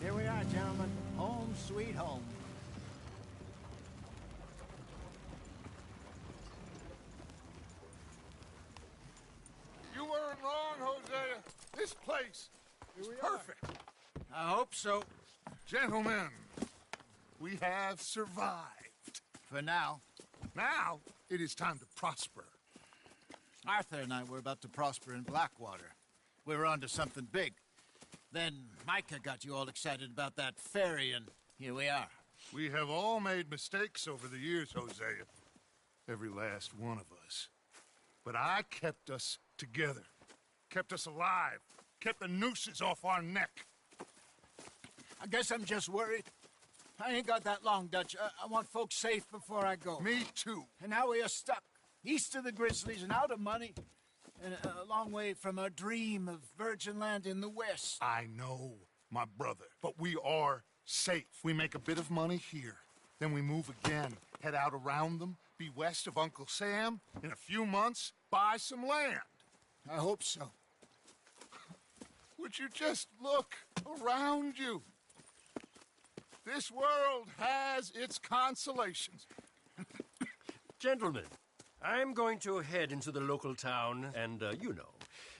Here we are, gentlemen. Home sweet home. You weren't wrong, Hosea. This place is perfect. I hope so. Gentlemen, we have survived. For now. Now, it is time to prosper. Arthur and I were about to prosper in Blackwater. We were onto something big. Then Micah got you all excited about that ferry, and here we are. We have all made mistakes over the years, Hosea. Every last one of us. But I kept us together. Kept us alive. Kept the nooses off our neck. I guess I'm just worried. I ain't got that long, Dutch. I want folks safe before I go. Me too. And now we are stuck. East of the Grizzlies and out of money. And a long way from our dream of virgin land in the west. I know, my brother. But we are safe. We make a bit of money here. Then we move again. Head out around them. Be west of Uncle Sam. In a few months, buy some land. I hope so. Would you just look around you? This world has its consolations. Gentlemen, I'm going to head into the local town and,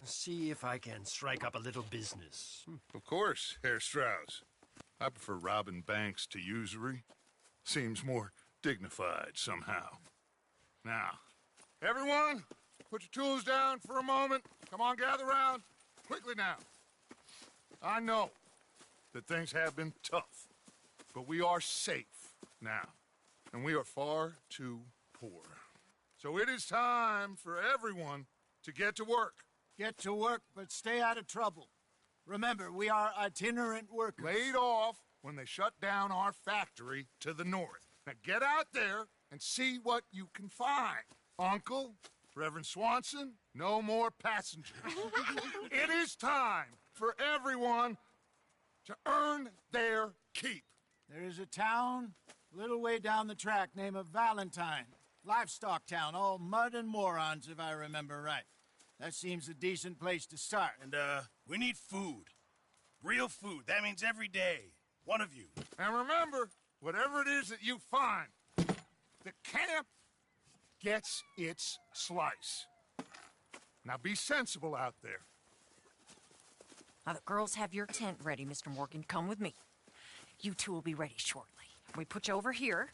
see if I can strike up a little business. Of course, Herr Strauss. I prefer robbing banks to usury. Seems more dignified somehow. Now, everyone, put your tools down for a moment. Come on, gather round. Quickly now. I know that things have been tough, but we are safe now, and we are far too poor. So it is time for everyone to get to work. Get to work, but stay out of trouble. Remember, we are itinerant workers. Laid off when they shut down our factory to the north. Now get out there and see what you can find. Uncle, Reverend Swanson, no more passengers. It is time for everyone to earn their keep. There is a town a little way down the track named Valentine. Livestock town, all mud and morons, if I remember right. That seems a decent place to start. And, we need food. Real food. That means every day. One of you. And remember, whatever it is that you find, the camp gets its slice. Now be sensible out there. Now the girls have your tent ready, Mr. Morgan. Come with me. You two will be ready shortly. We put you over here.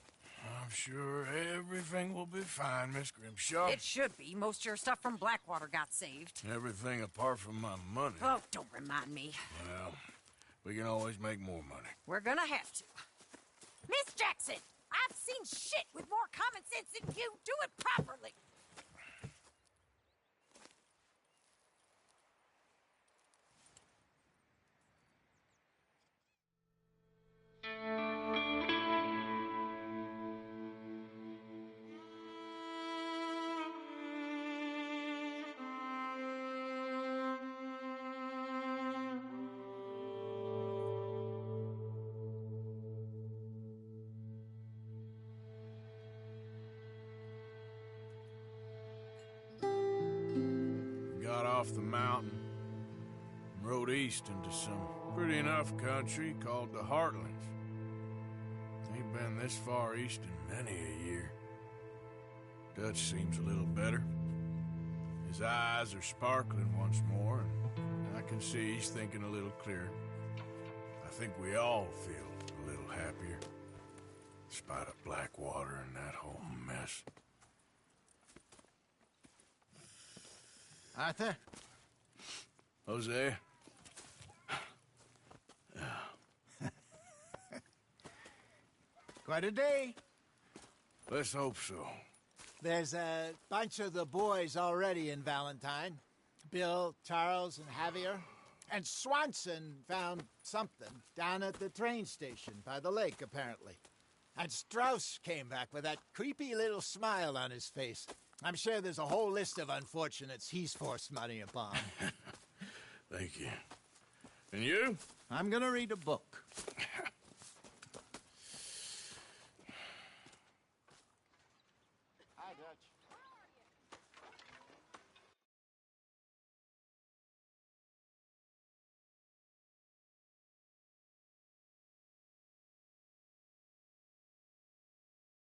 I'm sure everything will be fine, Miss Grimshaw. It should be. Most of your stuff from Blackwater got saved. Everything apart from my money. Oh, don't remind me. Well, we can always make more money. We're gonna have to. Miss Jackson, I've seen shit with more common sense than you. Do it properly. off the mountain and rode east into some pretty enough country called the Heartlands. Ain't been this far east in many a year. Dutch seems a little better. His eyes are sparkling once more, and I can see he's thinking a little clearer. I think we all feel a little happier, in spite of Blackwater and that whole mess. Arthur? Jose? Quite a day. Let's hope so. There's a bunch of the boys already in Valentine. Bill, Charles, and Javier. And Swanson found something down at the train station by the lake, apparently. And Strauss came back with that creepy little smile on his face. I'm sure there's a whole list of unfortunates he's forced money upon. Thank you. And you? I'm gonna read a book.